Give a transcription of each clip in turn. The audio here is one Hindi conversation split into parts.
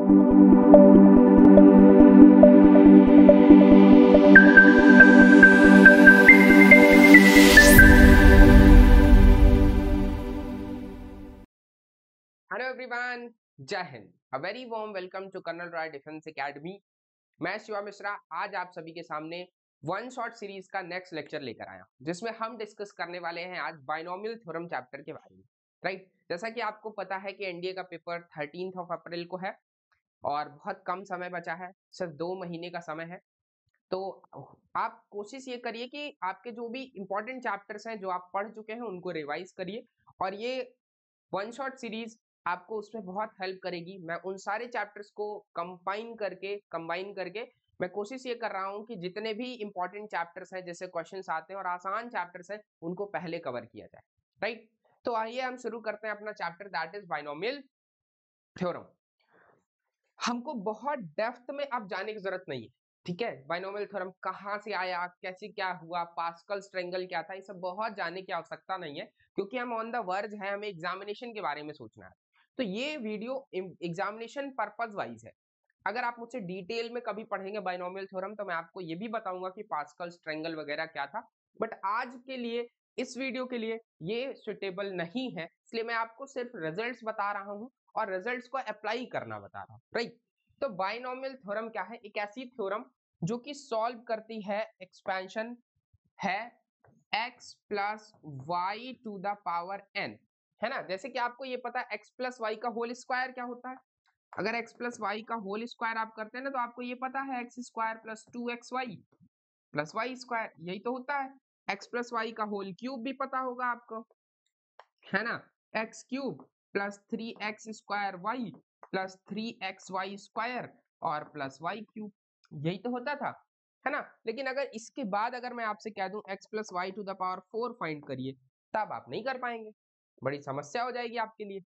हेलो एवरीवन, जय हिंद। A very warm welcome to colonel Roy defence academy. मैं शिवा मिश्रा आज आप सभी के सामने वन शॉट सीरीज का नेक्स्ट लेक्चर लेकर आया हूं, जिसमें हम डिस्कस करने वाले हैं आज बाइनोमियल थ्योरम चैप्टर के बारे में। राइट, जैसा कि आपको पता है कि एनडीए का पेपर 13 अप्रैल को है और बहुत कम समय बचा है, सिर्फ 2 महीने का समय है। तो आप कोशिश ये करिए कि आपके जो भी इंपॉर्टेंट चैप्टर्स हैं जो आप पढ़ चुके हैं उनको रिवाइज करिए, और ये वन शॉट सीरीज आपको उसमें बहुत हेल्प करेगी। मैं उन सारे चैप्टर्स को कंबाइन करके मैं कोशिश ये कर रहा हूं कि जितने भी इंपॉर्टेंट चैप्टर्स हैं, जैसे क्वेश्चंस आते हैं और आसान चैप्टर्स हैं, उनको पहले कवर किया जाए। राइट, तो आइए हम शुरू करते हैं अपना chapter, that is binomial theorem. हमको बहुत डेप्थ में अब जाने की जरूरत नहीं है, ठीक है। बाइनोमियल थ्योरम कहाँ से आया, कैसे क्या हुआ, पास्कल्स ट्रायंगल क्या था, ये सब बहुत जानने की आवश्यकता नहीं है, क्योंकि हम ऑन द वर्ज है, हमें एग्जामिनेशन के बारे में सोचना है। तो ये वीडियो एग्जामिनेशन पर्पज वाइज है। अगर आप मुझसे डिटेल में कभी पढ़ेंगे बाइनोमियल थ्योरम तो मैं आपको ये भी बताऊंगा कि पास्कल्स ट्रायंगल वगैरह क्या था, बट आज के लिए इस वीडियो के लिए ये सुटेबल नहीं है, इसलिए मैं आपको सिर्फ रिजल्ट्स बता रहा हूँ और रिजल्ट्स को अप्लाई करना बता रहा हूँ। राइट, तो बाइनोमियल थ्योरम क्या है? एक ऐसी थ्योरम जो कि सॉल्व करती है एक्सपेंशन है x plus y to the power n, है ना। जैसे कि आपको ये पता है x प्लस वाई का होल स्क्वायर क्या होता है। अगर x प्लस वाई का होल स्क्वायर आप करते हैं ना, तो आपको ये पता है x square plus 2xy plus y square, यही तो होता है। x प्लस वाई का होल क्यूब भी पता होगा आपको, है ना। X cube plus 3x square y plus 3xy square और प्लस वाई क्यूब, यही तो होता था, है ना। लेकिन अगर इसके बाद अगर मैं आपसे कह दूं x plus y to the power 4 find करिए, तब आप नहीं कर पाएंगे, बड़ी समस्या हो जाएगी आपके लिए,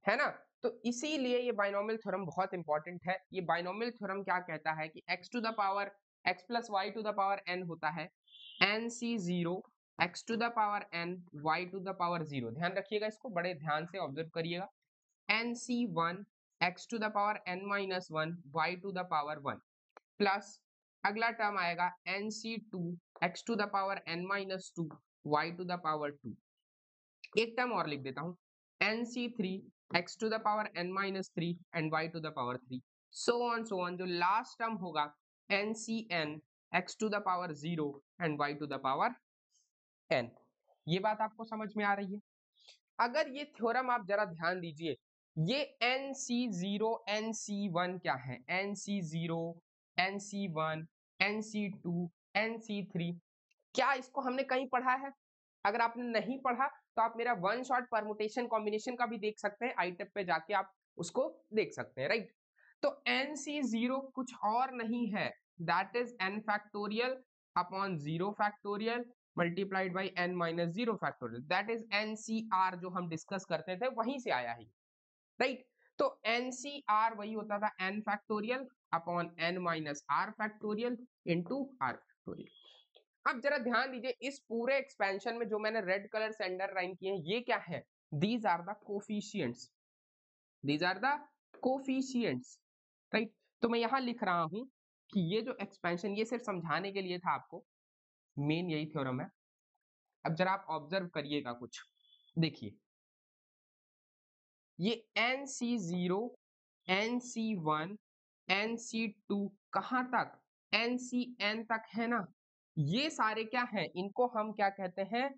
है ना। तो इसीलिए ये बाइनोमियल थ्योरम बहुत इंपॉर्टेंट है। ये बाइनोमियल थ्योरम क्या कहता है कि x to the power x plus y to the power n होता है nc0 x to the power n y to the power 0। ध्यान रखिएगा, इसको बड़े ध्यान से ऑब्जर्व करिएगा। nc1 x to the power n minus 1 y to the power 1 plus अगला टर्म आएगा nc2 x to the power n minus 2 y to the power 2। एक टर्म और लिख देता हूं, nc3 x to the power n minus 3 and y to the power 3, so on. जो लास्ट टर्म होगा ncn x to the power 0 and y to the power n। ये बात आपको समझ में आ रही है? अगर ये थ्योरम आप जरा ध्यान दीजिए, ये nc0 nc1 क्या है, nc0 nc1 nc2 nc3, क्या इसको हमने कहीं पढ़ा है? अगर आपने नहीं पढ़ा तो आप मेरा वन शॉट परमुटेशन कॉम्बिनेशन का भी देख सकते हैं, आईटेप पे जाके आप उसको देख सकते हैं। राइट, तो nc0 कुछ और नहीं है, that is n factorial upon 0 factorial multiplied by n minus 0 factorial, that is ncr जो हम डिस्कस करते थे वहीं से आया है। राइट, तो ncr वही होता था n factorial upon n minus r factorial into r factorial. अब जरा ध्यान दीजिए, इस पूरे एक्सपेंशन में जो मैंने रेड कलर से अंडरलाइन किए हैं, ये क्या है? These are the coefficients, these are the coefficients. Right, तो मैं यहां लिख रहा हूं कि ये जो एक्सपेंशन, ये सिर्फ समझाने के लिए था आपको, मेन यही थ्योरम है। अब जरा आप ऑब्जर्व करिएगा कुछ, देखिए ये nc0 nc1 nc2 कहां तक, ncn तक, है ना। ये सारे क्या हैं? इनको हम क्या कहते हैं?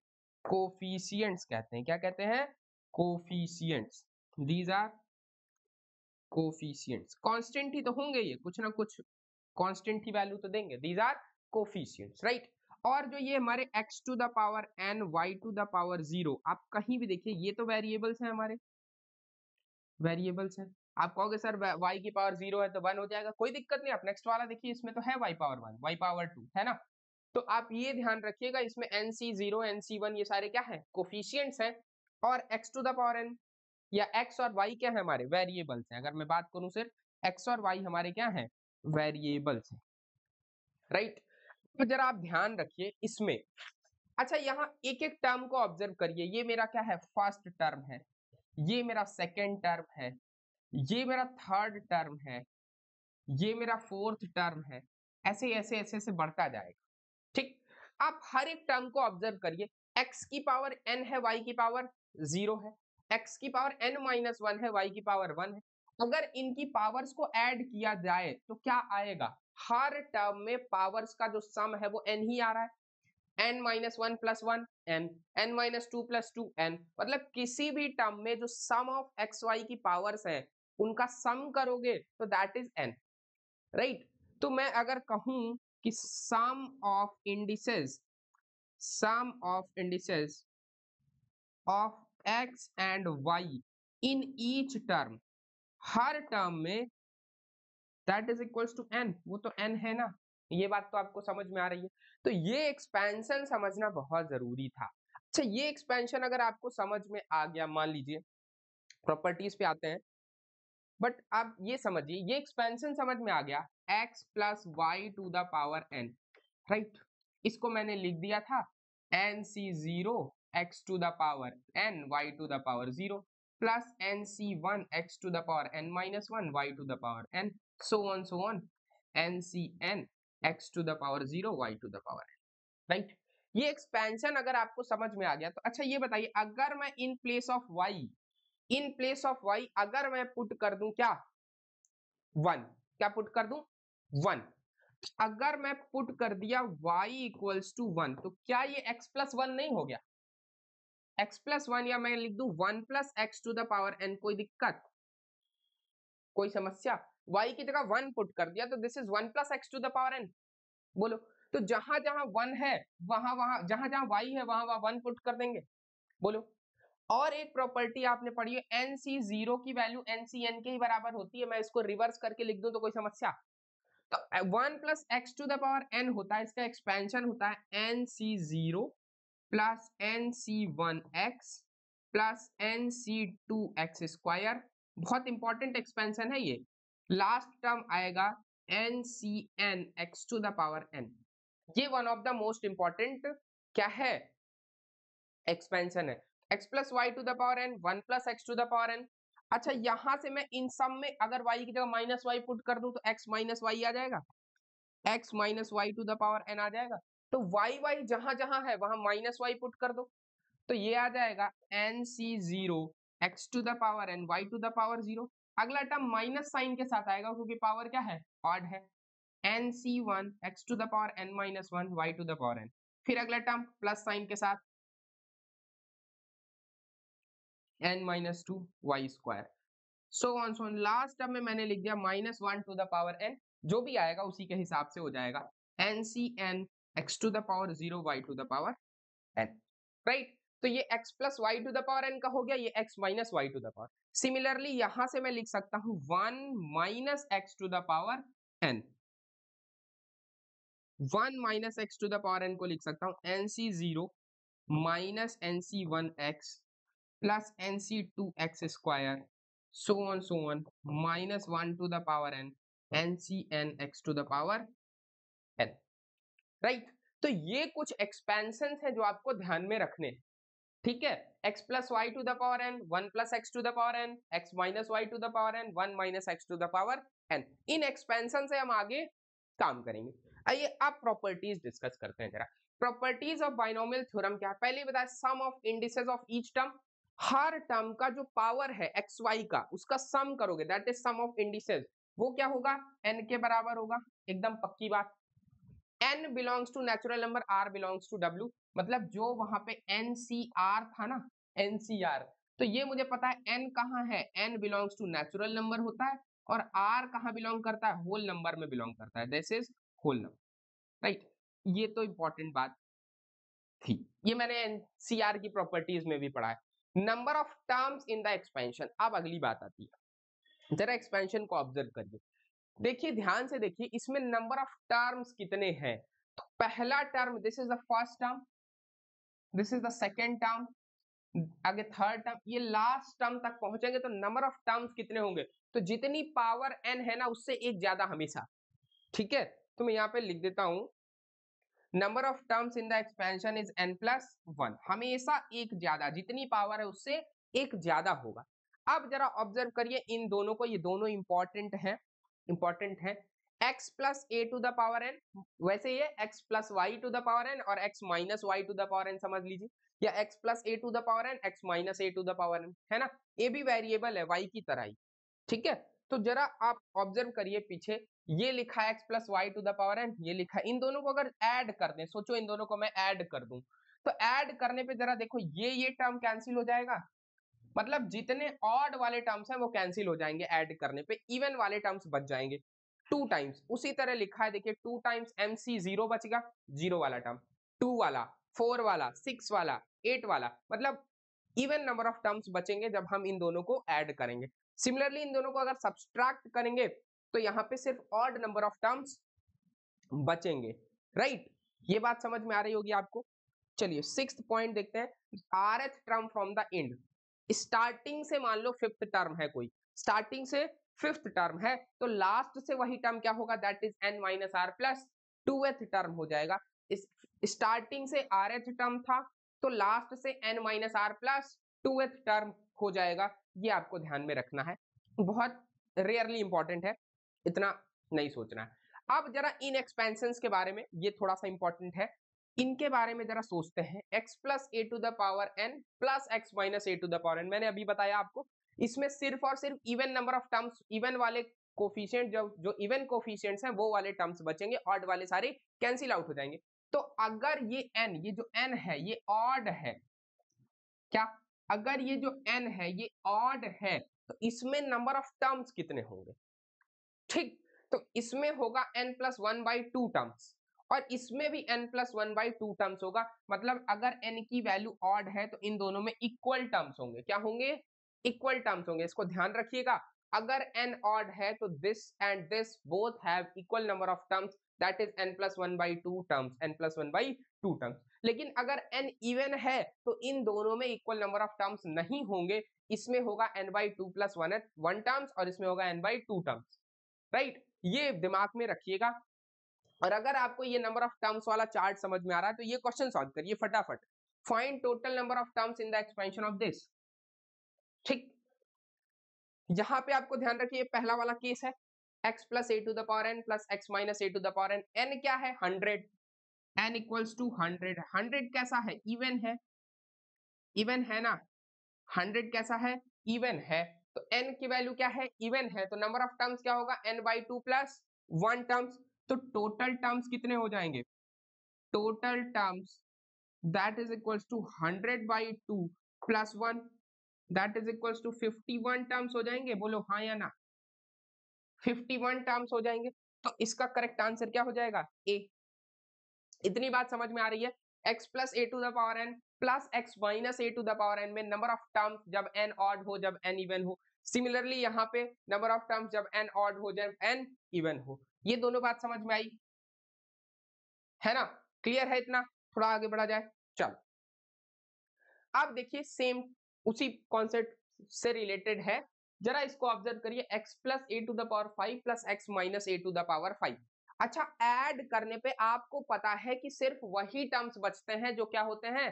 कोफिशिएंट्स कहते हैं। क्या कहते हैं? Coefficients. These are coefficients. Constant ही तो होंगे, ये कुछ ना कुछ कांस्टेंट की वैल्यू तो देंगे। These are coefficients, right. और जो ये हमारे x to the power n y to the power 0, आप कहीं भी देखिए ये तो वेरिएबल्स हैं, हमारे वेरिएबल्स हैं। आप कहोगे सर y की पावर 0 है तो 1 हो जाएगा, कोई दिक्कत नहीं। आप नेक्स्ट वाला देखिए, इसमें तो है y पावर 1 y पावर 2, है ना। तो आप ये ध्यान रखिएगा, इसमें nc0 nc1 ये सारे क्या है? कोफिशिएंट्स हैं। और x to the power n या x और y क्या है? हमारे वेरिएबल्स हैं। अगर मैं बात करूं सिर्फ x और y हमारे क्या है? वेरिएबल्स हैं। राइट, तो जरा आप ध्यान रखिए इसमें। अच्छा, यहाँ एक एक टर्म को ऑब्जर्व करिए, ये मेरा क्या है? फर्स्ट टर्म है, ये मेरा सेकेंड टर्म है, ये मेरा थर्ड टर्म है, ये मेरा फोर्थ टर्म है, ऐसे ऐसे ऐसे ऐसे बढ़ता जाएगा। ठीक, आप हर एक टर्म को ऑब्जर्व करिए। x की पावर n है, y की पावर 0 है, x की पावर n माइनस 1 है, y की पावर 1 है। अगर इनकी पावर्स को ऐड किया जाए तो क्या आएगा? हर टर्म में पावर्स का जो सम है वो n ही आ रहा है। n minus 1 plus 1 n, n minus 2 plus 2 n, मतलब किसी भी टर्म में जो सम ऑफ एक्स वाई की पावर्स है उनका सम करोगे तो दैट इज n, राइट? तो मैं अगर कहूं कि sum of indices of x and y in each term, her term में that is equals to n, वो तो n है ना, ये बात तो आपको समझ में आ रही है। तो ये एक्सपेंशन समझना बहुत जरूरी था। अच्छा, ये एक्सपेंशन अगर आपको समझ में आ गया, मान लीजिए प्रॉपर्टीज पे आते हैं, बट आप ये समझिए ये एक्सपेंशन समझ में आ गया, x plus y to the power n, right? इसको मैंने लिख दिया था nc0 x to the power n y to the power 0 plus nc1 x to the power n minus 1 y to the power n, so on ncn x to the power 0 y to the power n, right? ये एक्सपेंशन अगर आपको समझ में आ गया तो अच्छा ये बताइए, अगर मैं इन प्लेस ऑफ y अगर मैं पुट कर दूं क्या 1, क्या पुट कर दूं 1, अगर मैं पुट कर दिया y इक्वल्स टू 1 तो क्या ये x प्लस 1 नहीं हो गया? x प्लस 1, या मैं लिख दूं 1 plus x to the power n, कोई दिक्कत, कोई समस्या? y की जगह 1 पुट कर दिया तो this is 1 plus x to the power n, बोलो। तो जहां जहां 1 है वहां वहां, जहां जहां y है वहां वहां 1 पुट कर देंगे, बोलो। और एक प्रॉपर्टी आपने पढ़ी है, nc0 की वैल्यू ncn के ही बराबर होती है, मैं इसको रिवर्स करके लिख दूं तो कोई समस्या? तो 1 plus x to the power n होता है, इसका एक्सपेंशन होता है nc0 plus nc1x plus nc2x square. बहुत इंपॉर्टेंट एक्सपेंशन है ये। लास्ट टर्म आएगा ncn x to the power n। ये one of the most important क्या है, एक्सपेंशन है। x plus y to the power n, 1 plus x to the power n। अच्छा, यहां से मैं इन सब में अगर y की जगह माइनस वाई पुट कर दूं तो x माइनस वाई आ जाएगा, x minus y to the power n आ जाएगा। तो y y जहां जहां है वहां माइनस वाई पुट कर दो, तो ये आ जाएगा nc0 x to the power n y to the power 0। अगला टर्म माइनस साइन के साथ आएगा क्योंकि पावर क्या है, ऑड है, nc1 x to the power n minus 1 y to the power n। फिर अगला टर्म प्लस साइन के साथ n minus 2 y square, so on last term में मैंने लिख दिया minus 1 to the power n, जो भी आएगा उसी के हिसाब से हो जाएगा ncn x to the power 0 y to the power n, right? तो ये x plus y to the power n का हो गया, ये x minus y to the power. Similarly यहां से मैं लिख सकता हूं 1 minus x to the power n, 1 minus x to the power n को लिख सकता हूं nc0 minus nc1x plus nc2x square, so on minus 1 to the power n ncn x to the power n, right? तो ये कुछ एक्सपेंशन है जो आपको ध्यान में रखने, ठीक है? x plus y to the power n, 1 plus x to the power n, x minus y to the power n, 1 minus x to the power n। इन एक्सपेंशन से हम आगे काम करेंगे। आइए अब प्रॉपर्टीज डिस्कस करते हैं जरा। प्रॉपर्टीज ऑफ बाइनोमियल थ्योरम क्या है? पहले बताया sum of indices of each term, हर टर्म का जो पावर है एक्स वाई का उसका सम करोगे, that is sum of indices. वो क्या होगा, n के बराबर होगा, एकदम पक्की बात। n belongs to natural number, r belongs to w, मतलब जो वहां पे NCR था ना, NCR, तो ये मुझे पता है n कहाँ है, n belongs to natural number होता है और r कहाँ बिलोंग करता है, होल नंबर में बिलोंग करता है, this is whole number, right? ये तो इंपॉर्टेंट बात थी, ये मैंने NCR की प्रॉपर्टीज में भी पढ़ा है। Number of terms in the expansion, अब अगली बात आती है, जरा एक्सपेंशन को ऑब्जर्व करिए, देखिए ध्यान से देखिए, इसमें नंबर ऑफ टर्म्स कितने हैं? तो पहला term, this is the first term, this is the second term, आगे थर्ड टर्म, ये लास्ट टर्म तक पहुंचेंगे तो नंबर ऑफ टर्म्स कितने होंगे? तो जितनी पावर n है ना उससे एक ज्यादा हमेशा, ठीक है? तो मैं यहाँ पे लिख देता हूं, number of terms in the expansion is n plus 1, हमेशा एक ज्यादा, जितनी पावर है उससे एक ज्यादा होगा। अब जरा ऑब्जर्व करिए इन दोनों को, ये दोनों इंपॉर्टेंट है। x plus a to the power n, वैसे ये x plus y to the power n और x minus y to the power n समझ लीजिए, या x plus a to the power n, x minus a to the power n, है ना, ये भी वेरिएबल है y की तरह ही, ठीक है। तो जरा आप ऑब्जर्व करिए पीछे, ये लिखा है x plus y to the power n, ये लिखा है, इन दोनों को अगर ऐड कर दें, सोचो इन दोनों को मैं ऐड कर दूं, तो ऐड करने पे जरा देखो ये टर्म कैंसिल हो जाएगा, मतलब जितने ऑड वाले टर्म्स हैं वो कैंसिल हो जाएंगे ऐड करने पे, इवन वाले टर्म्स बच जाएंगे 2 टाइम्स। उसी तरह लिखा है देखिए 2 टाइम्स MC 0 बचेगा, 0 वाला टर्म, 2 वाला, 4 वाला, 6 वाला, 8 वाला, मतलब इवन नंबर ऑफ टर्म्स बचेंगे जब हम इन दोनों को ऐड करेंगे। सिमिलरली इन दोनों को अगर सब्सट्रैक्ट करेंगे तो यहाँ पे सिर्फ ऑड नंबर ऑफ टर्म्स बचेंगे, राइट। ये बात समझ में आ रही होगी आपको। चलिए 6th पॉइंट देखते हैं, rth term from the end. Starting से मान लो 5th टर्म है, कोई स्टार्टिंग से 5th टर्म है, तो लास्ट से वही टर्म क्या होगा, that is n minus r plus 2th term हो जाएगा। इस स्टार्टिंग से rth टर्म था, तो लास्ट से n minus r plus 2th term हो जाएगा। ये आपको ध्यान में रखना है, बहुत रेयरली इंपॉर्टेंट है, इतना नहीं सोचना है। अब जरा इन एक्सपेंशंस के बारे में, ये थोड़ा सा इंपॉर्टेंट है, इनके बारे में जरा सोचते हैं। x plus a to the power n plus x minus a to the power n, मैंने अभी बताया आपको, इसमें सिर्फ और सिर्फ even number of terms, even वाले कोफिशिएंट, जो इवन कोफिशिएंट्स हैं वो वाले टर्म्स बचेंगे, ऑड वाले सारे कैंसिल आउट हो जाएंगे। तो अगर ये n, ये जो n है ये ऑड है, क्या, अगर ये जो n है ये ऑड है, तो इसमें नंबर ऑफ टर्म्स कितने होंगे, ठीक, तो इसमें होगा n प्लस 1/2 टर्म्स, और इसमें भी n प्लस 1/2 टर्म्स होगा। मतलब अगर n की वैल्यू ऑड है तो इन दोनों में इक्वल टर्म्स होंगे, क्या होंगे, इक्वल टर्म्स होंगे, इसको ध्यान रखिएगा। अगर n ऑड है तो this and this both have equal number of terms, that is n plus 1/2 terms, n plus 1/2 terms. लेकिन अगर n इवन है तो इन दोनों में इक्वल नंबर ऑफ टर्म्स नहीं होंगे, इसमें होगा n/2 प्लस 1 टर्म्स और इसमें होगा n/2 टर्म्स, राइट, ये दिमाग में रखिएगा। और अगर आपको ये नंबर ऑफ टर्म्स वाला चार्ट समझ में आ रहा है तो ये क्वेश्चन सॉल्व करिए फटाफट। Find total number of terms in the expansion of this, ठीक, यहां पे आपको ध्यान रखिए पहला वाला केस है x plus a to the power n plus x minus a to the power n, n क्या है 100, n इक्वल्स टू 100, 100 कैसा है, इवन है, इवन है ना, 100 कैसा है, इवन है, तो n की वैल्यू क्या है, इवन है, तो नंबर ऑफ टर्म्स क्या होगा n/2 प्लस 1 टर्म्स, तो टोटल टर्म्स कितने हो जाएंगे, total terms that is equals to 100/2 plus 1, that is equals to 51 terms हो जाएंगे, बोलो हाँ या ना, 51 टर्म्स हो जाएंगे। तो इसका करेक्ट आंसर क्या हो जाएगा, ए। इतनी बात समझ में आ रही है। x plus a to the power n plus x minus a to the power n में नंबर ऑफ टर्म्स जब n ऑड हो जब n इवन हो, सिमिलरली यहाँ पे नंबर ऑफ टर्म्स जब n ऑड हो जब n इवन हो। ये दोनों बात समझ में आई है ना, क्लियर है इतना, थोड़ा आगे बढ़ा जाए, चलो अब देखिए सेम उसी कॉन्सेप्ट से रिलेटेड है, जरा इसको ऑब्जर्व करिए, x plus a to the power 5 plus x minus a to the power 5। अच्छा, ऐड करने पे आपको पता है कि सिर्फ वही टर्म्स बचते हैं जो क्या होते हैं,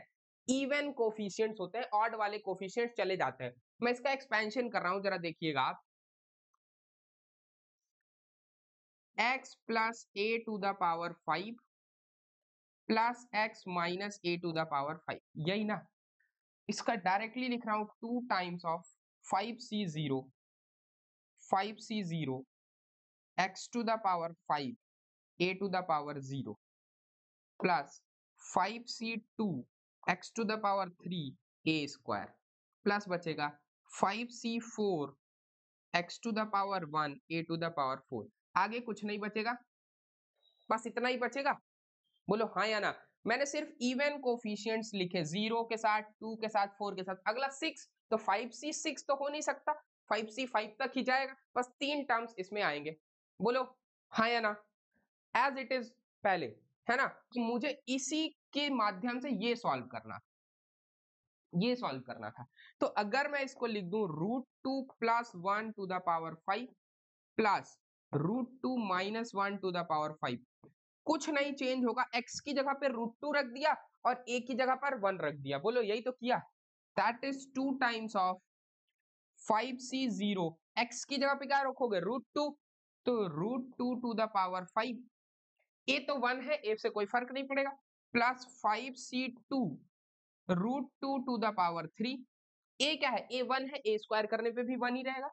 इवन कोफिशिएंट्स होते हैं, ऑड वाले कोफिशिएंट्स चले जाते हैं। मैं इसका एक्सपेंशन कर रहा हूं, जरा देखिएगा आप, x plus a to the power 5 plus x minus a to the power 5, यही ना, इसका डायरेक्टली लिख रहा हूं 2 times of 5c0 x to the power 5 a to the power 0 plus 5c2 x to the power 3 a square plus बचेगा 5c4 x to the power 1 a to the power 4। आगे कुछ नहीं बचेगा, बस इतना ही बचेगा, बोलो हाँ या ना। मैंने सिर्फ इवन कोफिशिएंट्स लिखे, 0 के साथ, 2 के साथ, 4 के साथ, अगला 6, तो 5c 6 तो हो नहीं सकता, 5c 5 तक ही जाएगा, बस 3 टर्म्स इसमें आएंगे, बोलो हाँ या ना, एज इट इज पहले, है ना। कि मुझे इसी के माध्यम से ये सॉल्व करना था। तो अगर मैं इसको लिख दूं √2 plus 1 to the power 5 plus √2 minus 1 to the power 5, कुछ नहीं चेंज होगा, x की जगह पे √2 रख दिया और a की जगह पर 1 रख दिया, बोलो यही तो किया, that is 2 times of 5c0, x की जगह पे क्या रखोगे √2, तो √2 टू द पावर 5, ए तो 1 है, ए से कोई फर्क नहीं पड़ेगा, plus 5c2 √2 to the power 3, a क्या है, ए 1 है, ए स्क्वायर करने पे भी 1 ही रहेगा,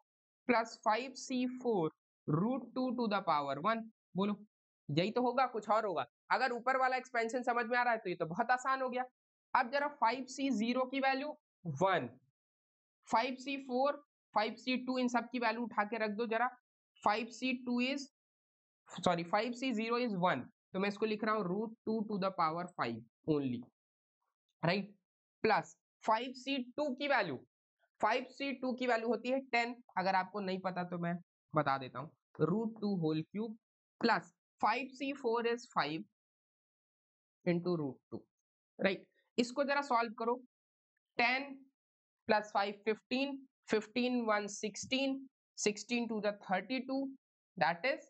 plus 5c4 √2 to the power 1। बोलो यही तो होगा, कुछ और होगा? अगर ऊपर वाला एक्सपेंशन समझ में आ रहा है तो ये तो बहुत आसान हो गया। अब जरा 5c0 की वैल्यू 1, 5c4 5c2 इन सब की वैल्यू उठा के रख दो जरा। 5c2 is sorry 5c0 is 1, तो मैं इसको लिख रहा हूं √2 to the power 5 only, right, plus 5c2 की वैल्यू, 5c2 की वैल्यू होती है 10, अगर आपको नहीं पता तो मैं बता देता हूं, √2 whole cube, plus 5c4 is 5 into √2, right. इसको जरा सॉल्व करो, 10 plus 5 15, 15 1 16, 16 to the 32, that is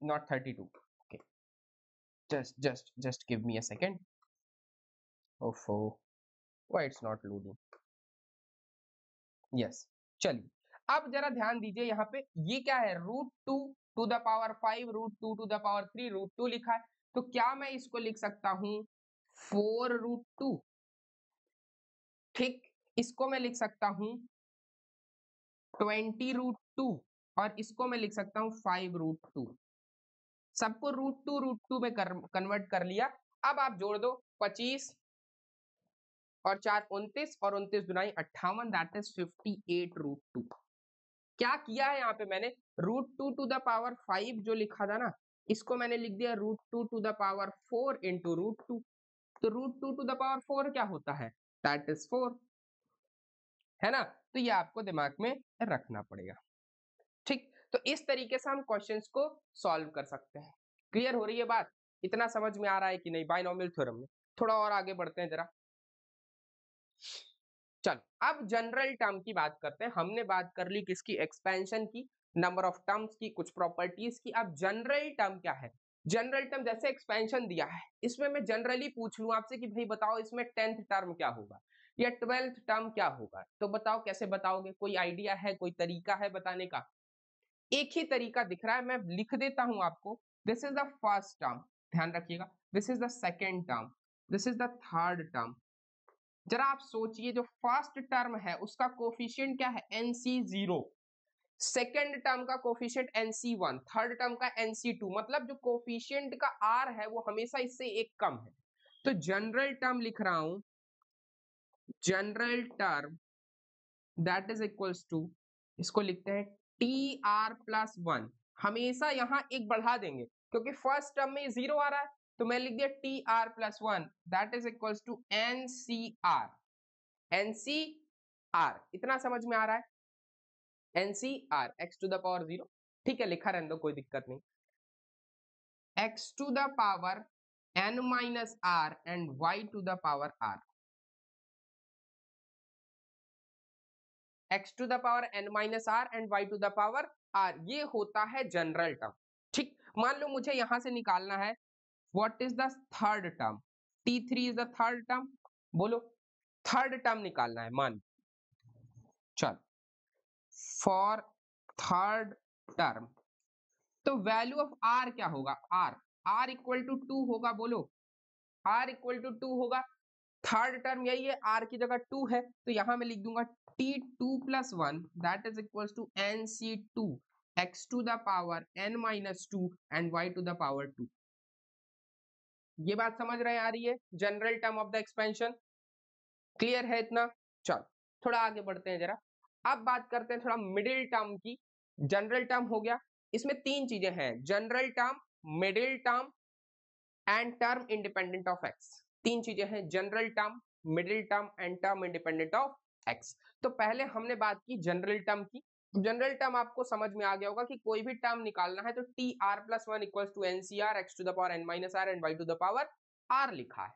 not 32, okay, just give me a second. Oh, why it's not loading? Yes, चलिए अब जरा ध्यान दीजिए, यहाँ पे ये क्या है, √2 to the power 5, √2 to the power 3, √2 लिखा है, तो क्या मैं इसको लिख सकता हूं 4√2, ठीक, इसको मैं लिख सकता हूं 20√2, और इसको मैं लिख सकता हूं 5√2, सबको √2 में कन्वर्ट कर लिया। अब आप जोड़ दो 25 और 4 29 और 29 दुनाई 58, दैट इज 58√2। क्या किया है यहाँ पे मैंने, √2 टू द पावर 5 जो लिखा था ना, इसको मैंने लिख दिया √2 टू द पावर 4 इंटू √2, तो √2 टू द पावर 4 क्या होता है, दैट इज 4, है ना, तो ये आपको दिमाग में रखना पड़ेगा, ठीक। तो इस तरीके से हम क्वेश्चंस को सॉल्व कर सकते हैं। क्लियर हो रही है बात, इतना समझ में आ रहा है कि नहीं बाइनोमियल थ्योरम में? थोड़ा और आगे बढ़ते हैं जरा। चलो अब जनरल टर्म की बात करते हैं, हमने बात कर ली किसकी, एक्सपेंशन की, नंबर ऑफ टर्म्स की, कुछ प्रॉपर्टीज की। अब जनरल टर्म क्या है, जनरल टर्म जैसे एक्सपेंशन दिया है, इसमें मैं जनरली पूछ लूं आपसे कि भाई बताओ इसमें 10th टर्म क्या होगा या 12th टर्म क्या होगा, तो बताओ कैसे बताओगे, कोई आइडिया है, कोई तरीका है बताने का? एक ही तरीका दिख रहा है, मैं लिख देता हूं आपको, this is the first term, ध्यान रखिएगा, this is the second term, this is the third term. जरा आप सोचिए, जो फर्स्ट टर्म है उसका कोफिशिएंट क्या है, NC0, सेकेंड टर्म का कोफिशिएंट NC1, थर्ड टर्म का NC2, मतलब जो कोफिशिएंट का R है वो हमेशा इससे एक कम है। तो जनरल टर्म लिख रहा हूं, general term that is equals to, इसको लिखते हैं TR+1, हमेशा यहां एक बढ़ा देंगे क्योंकि फर्स्ट टर्म में 0 आ रहा है, तो मैं लिख दिया TR+1 that is equals to NCR, NCR, इतना समझ में आ रहा है, NCR x to the power 0, ठीक है, लिखा रहने दो, कोई दिक्कत नहीं, x to the power n-r and y to the power r, x to the power n-r and y to the power r, ये होता है जनरल टर्म, ठीक। मान लो मुझे यहां से निकालना है what is the third term, T3 is the third term, बोलो थर्ड टर्म निकालना है, मान चल फॉर थर्ड टर्म, तो वैल्यू ऑफ r क्या होगा, r इक्वल टू 2 होगा, बोलो r इक्वल टू 2 होगा, थर्ड टर्म यही है, r की जगह 2 है, तो यहां मैं लिख दूंगा T2+1 that is equal to NC2 x to the power n-2 and y to the power 2। ये बात समझ रहे आ रही है, general term of the expansion, clear है इतना? चलो थोड़ा आगे बढ़ते हैं जरा, अब बात करते हैं थोड़ा मिडिल टर्म की। जनरल टर्म हो गया, इसमें तीन चीजें हैं, general term, middle term and term independent of x, तीन चीजें हैं, general term, middle term and term independent of x. तो पहले हमने बात की जनरल टर्म की, जनरल टर्म आपको समझ में आ गया होगा कि कोई भी टर्म निकालना है तो TR+1 equals to NCR x to the power n-r and y to the power r लिखा है,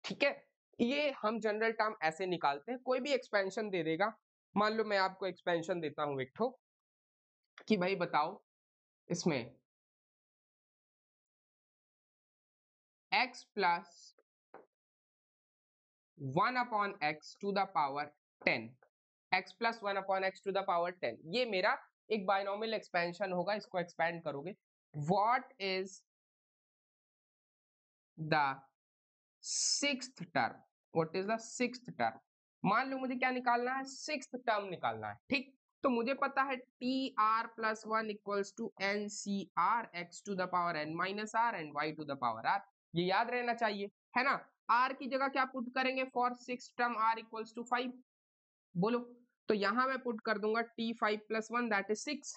ठीक है। ये हम जनरल टर्म ऐसे निकालते हैं, कोई भी एक्सपेंशन दे देगा, मान लो मैं आपको एक्सपेंशन देता हूं एक ठो कि भाई बताओ इसमें x plus 1 upon x to the power 10, x plus 1 upon x to the power 10, ये मेरा एक बायनोमियल एक्सपेंशन होगा, इसको एक्सपेंड करोगे। What is the sixth term, what is the sixth term, मान लो मुझे क्या निकालना है, सिक्स्थ टर्म निकालना है, ठीक। तो मुझे पता है t r plus one equals to n c r x to the power n minus r and y to the power r, ये याद रहना चाहिए, है ना। आर की जगह क्या पुट करेंगे, for six term r equals to 5, बोलो। तो यहां मैं पुट कर दूंगा t five plus one that is 6,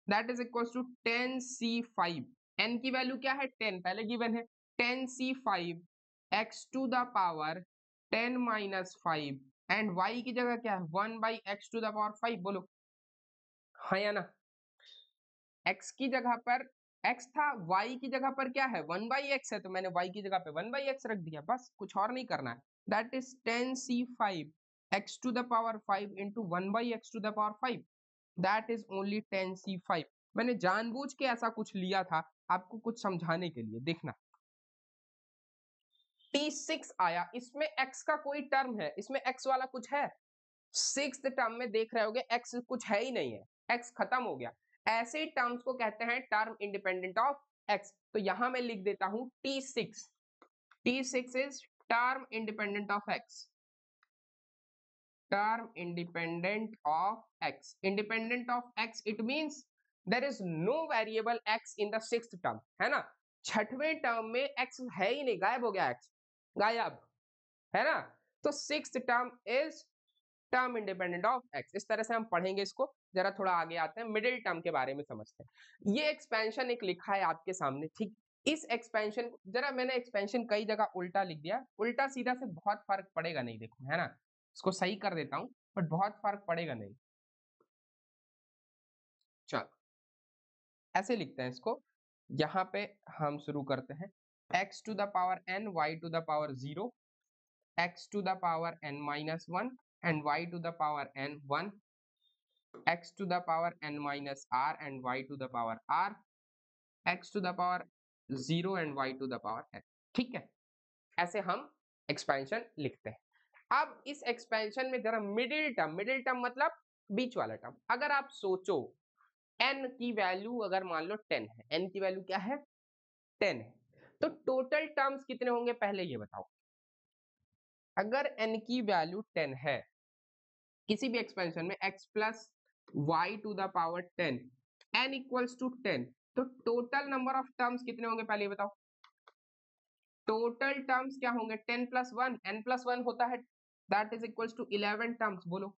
that is equals to 10c5, n की वैल्यू क्या है 10 पहले गिवन है, 10c5 x to the power 10 minus 5 and y की जगह क्या है 1 by x to the power 5, बोलो हाँ या ना। x की जगह पर x था, y की जगह पर क्या है 1 बाई एक्स है, तो मैंने y की जगह पे 1 बाई एक्स रख दिया, बस कुछ और नहीं करना है। That is 10c5 x to the power 5 into 1 by x to the power 5, that is only 10c5। मैंने जानबूझ के ऐसा कुछ लिया था आपको कुछ समझाने के लिए, देखना। t6 आया, इसमें x का कोई टर्म है, इसमें x वाला कुछ है, सिक्स टर्म में देख रहे होगे x कुछ है ही नहीं है, x खत्म हो गया। ऐसे टर्म्स को कहते हैं टर्म इंडिपेंडेंट ऑफ x। तो यहां मैं लिख देता हूं t6, t6 is term independent of x, term independent of x, independent of x it means there is no variable x in the sixth term, है ना। छठवें टर्म में x है ही नहीं, गायब हो गया, x गायब, है ना। तो sixth term is term independent of x, इस तरह से हम पढ़ेंगे इसको। जरा थोड़ा आगे आते हैं, मिडिल टर्म के बारे में समझते हैं। ये एक्सपेंशन एक लिखा है आपके सामने, ठीक। इस एक्सपेंशन, जरा मैंने एक्सपेंशन कई जगह उल्टा लिख दिया, उल्टा सीधा से बहुत फर्क पड़ेगा नहीं, देखो, है ना। इसको सही कर देता हूं, बट बहुत फर्क पड़ेगा नहीं। चल ऐसे लिखते हैं इसको, यहां पे हम शुरू करते हैं, x to the power n, y to the power 0, x to the power n minus 1 and y to the power n 1, x to the power n minus r and y to the power r, x to the power 0 and y to the power n, ठीक है। ऐसे हम एक्सपेंशन लिखते हैं। अब इस एक्सपेंशन में जरा मिडिल टर्म, मिडिल टर्म मतलब बीच वाला टर्म, अगर आप सोचो n की वैल्यू अगर मान लो 10 है, n की वैल्यू क्या है 10 है, तो टोटल टर्म्स कितने होंगे पहले ये बताओ। अगर n की वैल्यू 10 है किसी भी एक्सपेंशन में x plus y to the power 10 n equals to 10, तो टोटल नंबर ऑफ टर्म्स कितने होंगे पहले बताओ। टोटल टर्म्स क्या होंगे 10 प्लस 1, n प्लस 1 होता है, that is equals to 11 terms, बोलो।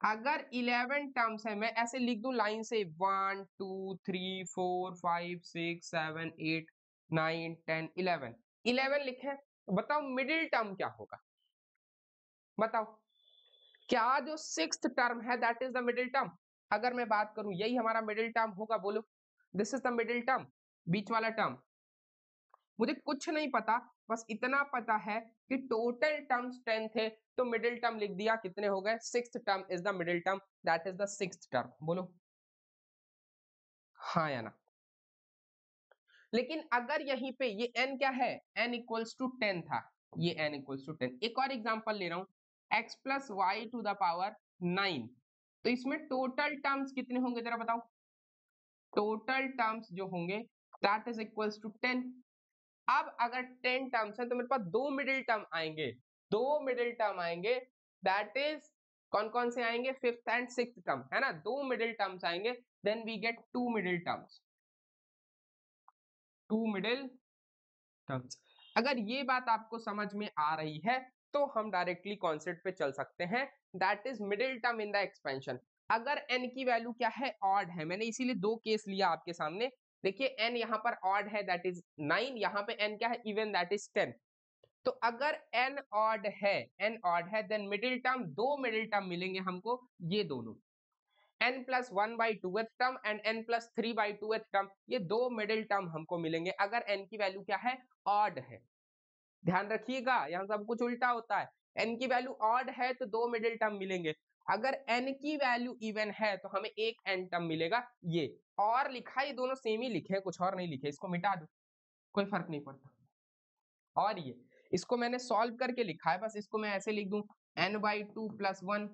अगर 11 टर्म्स है, मैं ऐसे लिख दूं लाइन से 1 2 3 4 5 6 7 8 9 10 11, 11 लिखे, तो बताओ मिडिल टर्म क्या होगा, बताओ। क्या जो सिक्स्थ टर्म है that is the middle term, अगर मैं बात करूं यही हमारा मिडिल टर्म होगा, बोलो this is the middle term, बीच वाला टर्म। मुझे कुछ नहीं पता, बस इतना पता है कि टोटल टर्म्स 10 थे, तो मिडिल टर्म लिख दिया, कितने हो गए, sixth term is the middle term, that is the sixth term, बोलो हाँ या ना। लेकिन अगर यहीं पे ये n क्या है, n इक्वल्स टू 10 था, ये n इक्वल्स टू 10, एक और एग्जांपल ले रहा हूं, x plus y to the power 9, तो इसमें टोटल टर्म्स कितने होंगे जरा बताओ। टोटल टर्म्स जो होंगे दैट इज इक्वल्स टू 10। अब अगर 10 टर्म्स है तो मेरे पास दो मिडिल टर्म आएंगे, दो मिडिल टर्म आएंगे, दैट इज कौन कौन से आएंगे, फिफ्थ एंड सिक्स्थ टर्म, है ना, दो मिडिल टर्म्स आएंगे, then we get two middle terms, two middle terms. अगर ये बात आपको समझ में आ रही है तो हम डायरेक्टली कॉन्सेप्ट पे चल सकते हैं, that is middle term in the expansion. अगर n की वैल्यू क्या है ऑड है, मैंने इसीलिए दो केस लिया आपके सामने, देखिए n यहाँ पर ऑड है दैट इज 9, यहाँ पे n क्या है इवन दैट इज 10। तो अगर n ऑड है देन मिडिल टर्म, दो मिडिल टर्म मिलेंगे हमको, ये दोनों n plus 1 by 2th term and n plus 3 by 2th term, ये दो मिडिल टर्म हमको मिलेंगे अगर n की वैल्यू क्या है ऑड है। ध्यान रखिएगा यहाँ सब कुछ उल्टा होता है, n की वैल्यू ऑड है तो दो मिडिल टर्म मिलेंगे, अगर n की वैल्यू इवन है तो हमें एक n टर्म मिलेगा, ये और लिखा, ये दोनों सेम ही लिखे, कुछ और नहीं लिखे, इसको मिटा दो कोई फर्क नहीं पड़ता। और ये इसको मैंने सॉल्व करके लिखा है, बस इसको मैं ऐसे लिख दूं n/2 प्लस 1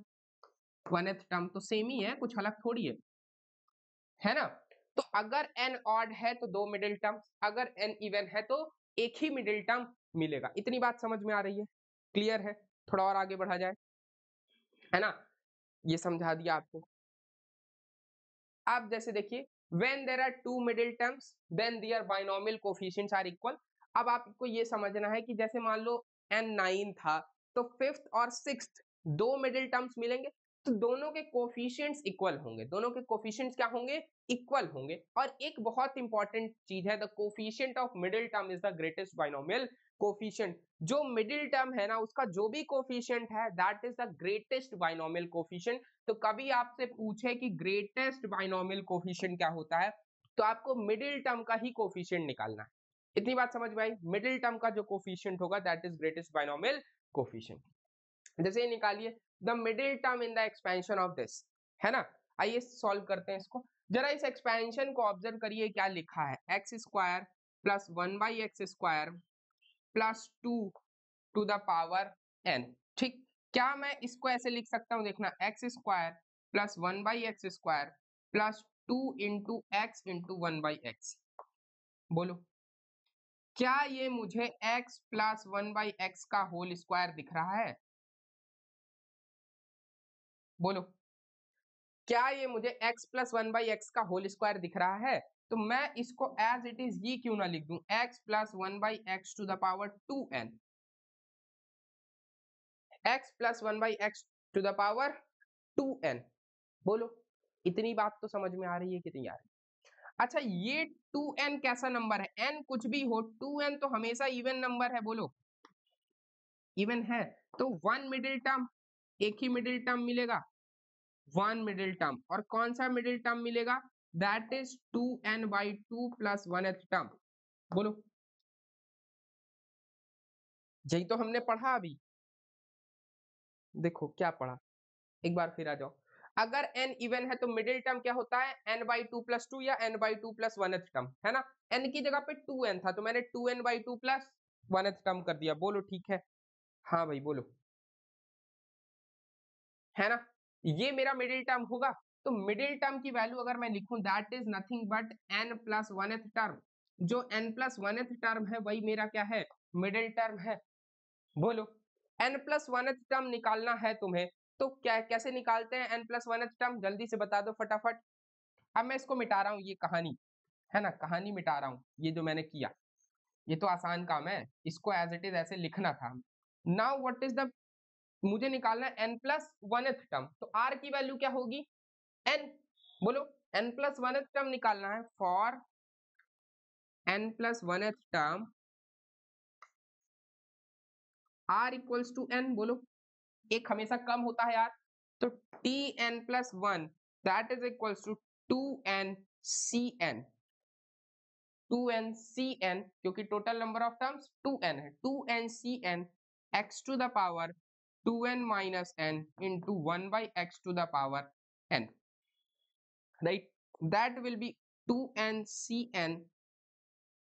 1th टर्म, तो सेम ही है, कुछ अलग थोड़ी है ना। तो अगर n ऑड है तो 2 मिडिल टर्म, अगर n इवन है तो एक ही मिडिल टर्म मिलेगा। इतनी बात समझ में आ रही है, क्लियर है? थोड़ा और आगे बढ़ा जाए, है ना, ये समझा दिया आपको। अब जैसे देखिए when there are two middle terms then their binomial coefficients are equal। अब आपको ये समझना है कि जैसे मान लो n9 था तो फिफ्थ और सिक्स्थ दो मिडिल टर्म्स मिलेंगे, तो दोनों के कोफिशिएंट्स इक्वल होंगे, दोनों के कोफिशिएंट्स क्या होंगे, इक्वल होंगे। और एक बहुत इंपॉर्टेंट चीज है, the coefficient of middle term is the greatest binomial coefficient. जो मिडिल टर्म है ना उसका जो भी कोफिशिएंट है that is the greatest binomial coefficient. तो कभी आपसे पूछे कि ग्रेटेस्ट बाइनोमियल कोफिशिएंट क्या होता है, तो आपको मिडिल टर्म का ही कोफिशिएंट निकालना है। इतनी बात समझ में आई? मिडिल टर्म का जो कोफिशिएंट होगा that is greatest binomial coefficient. जैसे ये निकालिए the middle term in the expansion of this, है ना। आइए सॉल्व करते हैं इसको। जरा इस एक्सपेंशन को ऑब्जर्व करिए, क्या लिखा है, x square plus 1/x² plus 2 to the power n। ठीक, क्या मैं इसको ऐसे लिख सकता हूं, देखना, x² plus 1/x² plus 2 into x into 1/x। बोलो, क्या ये मुझे x प्लस 1/x का होल स्क्वायर दिख रहा है? बोलो, क्या ये मुझे x प्लस 1/x का होल स्क्वायर दिख रहा है? तो मैं इसको एज इट इज ये क्यों ना लिख दूं, x plus 1/x to the power 2n, x plus 1/x to the power 2n। बोलो, इतनी बात तो समझ में आ रही है, कितनी आ रही है? अच्छा, ये 2n कैसा नंबर है? n कुछ भी हो, 2n तो हमेशा इवन नंबर है। बोलो, इवन है तो वन मिडिल टर्म, एक ही मिडिल टर्म मिलेगा, वन मिडिल टर्म। और कौन सा मिडिल टर्म मिलेगा? That is 2n/2 plus 1th term. बोलो, यही तो हमने पढ़ा अभी। देखो क्या पढ़ा, एक बार फिर आ जाओ। अगर n इवन है तो मिडिल टर्म क्या होता है, n/2 प्लस 2 या n/2 प्लस 1th टर्म, है ना। n की जगह पे 2n था तो मैंने 2n/2 प्लस 1th टर्म कर दिया। बोलो ठीक है? हाँ भाई बोलो, है ना। ये मेरा मिडिल टर्म होगा। तो मिडिल टर्म की वैल्यू अगर मैं लिखूं that is nothing but n plus 1th term. जो n प्लस 1th टर्म है वही मेरा क्या है, मिडिल टर्म है। बोलो, n प्लस 1th टर्म निकालना है तुम्हें, तो क्या कैसे निकालते हैं n प्लस 1th टर्म, जल्दी से बता दो फटाफट। अब मैं इसको मिटा रहा हूँ, ये कहानी है ना, कहानी मिटा रहा हूँ। ये जो मैंने किया ये तो आसान काम है, इसको एज इट इज ऐसे लिखना था। नाउ व्हाट इज द, मुझे निकालना है n प्लस 1th टर्म, तो r की वैल्यू क्या होगी, n। बोलो, n प्लस 1th टर्म निकालना है। For n plus 1th term r equals to n। बोलो, एक हमेशा कम होता है यार, तो tn plus 1 that is equals to 2n cn, क्योंकि total number of terms 2n है, 2n x to the power 2n minus n into 1/x to the power n, right. That will be 2n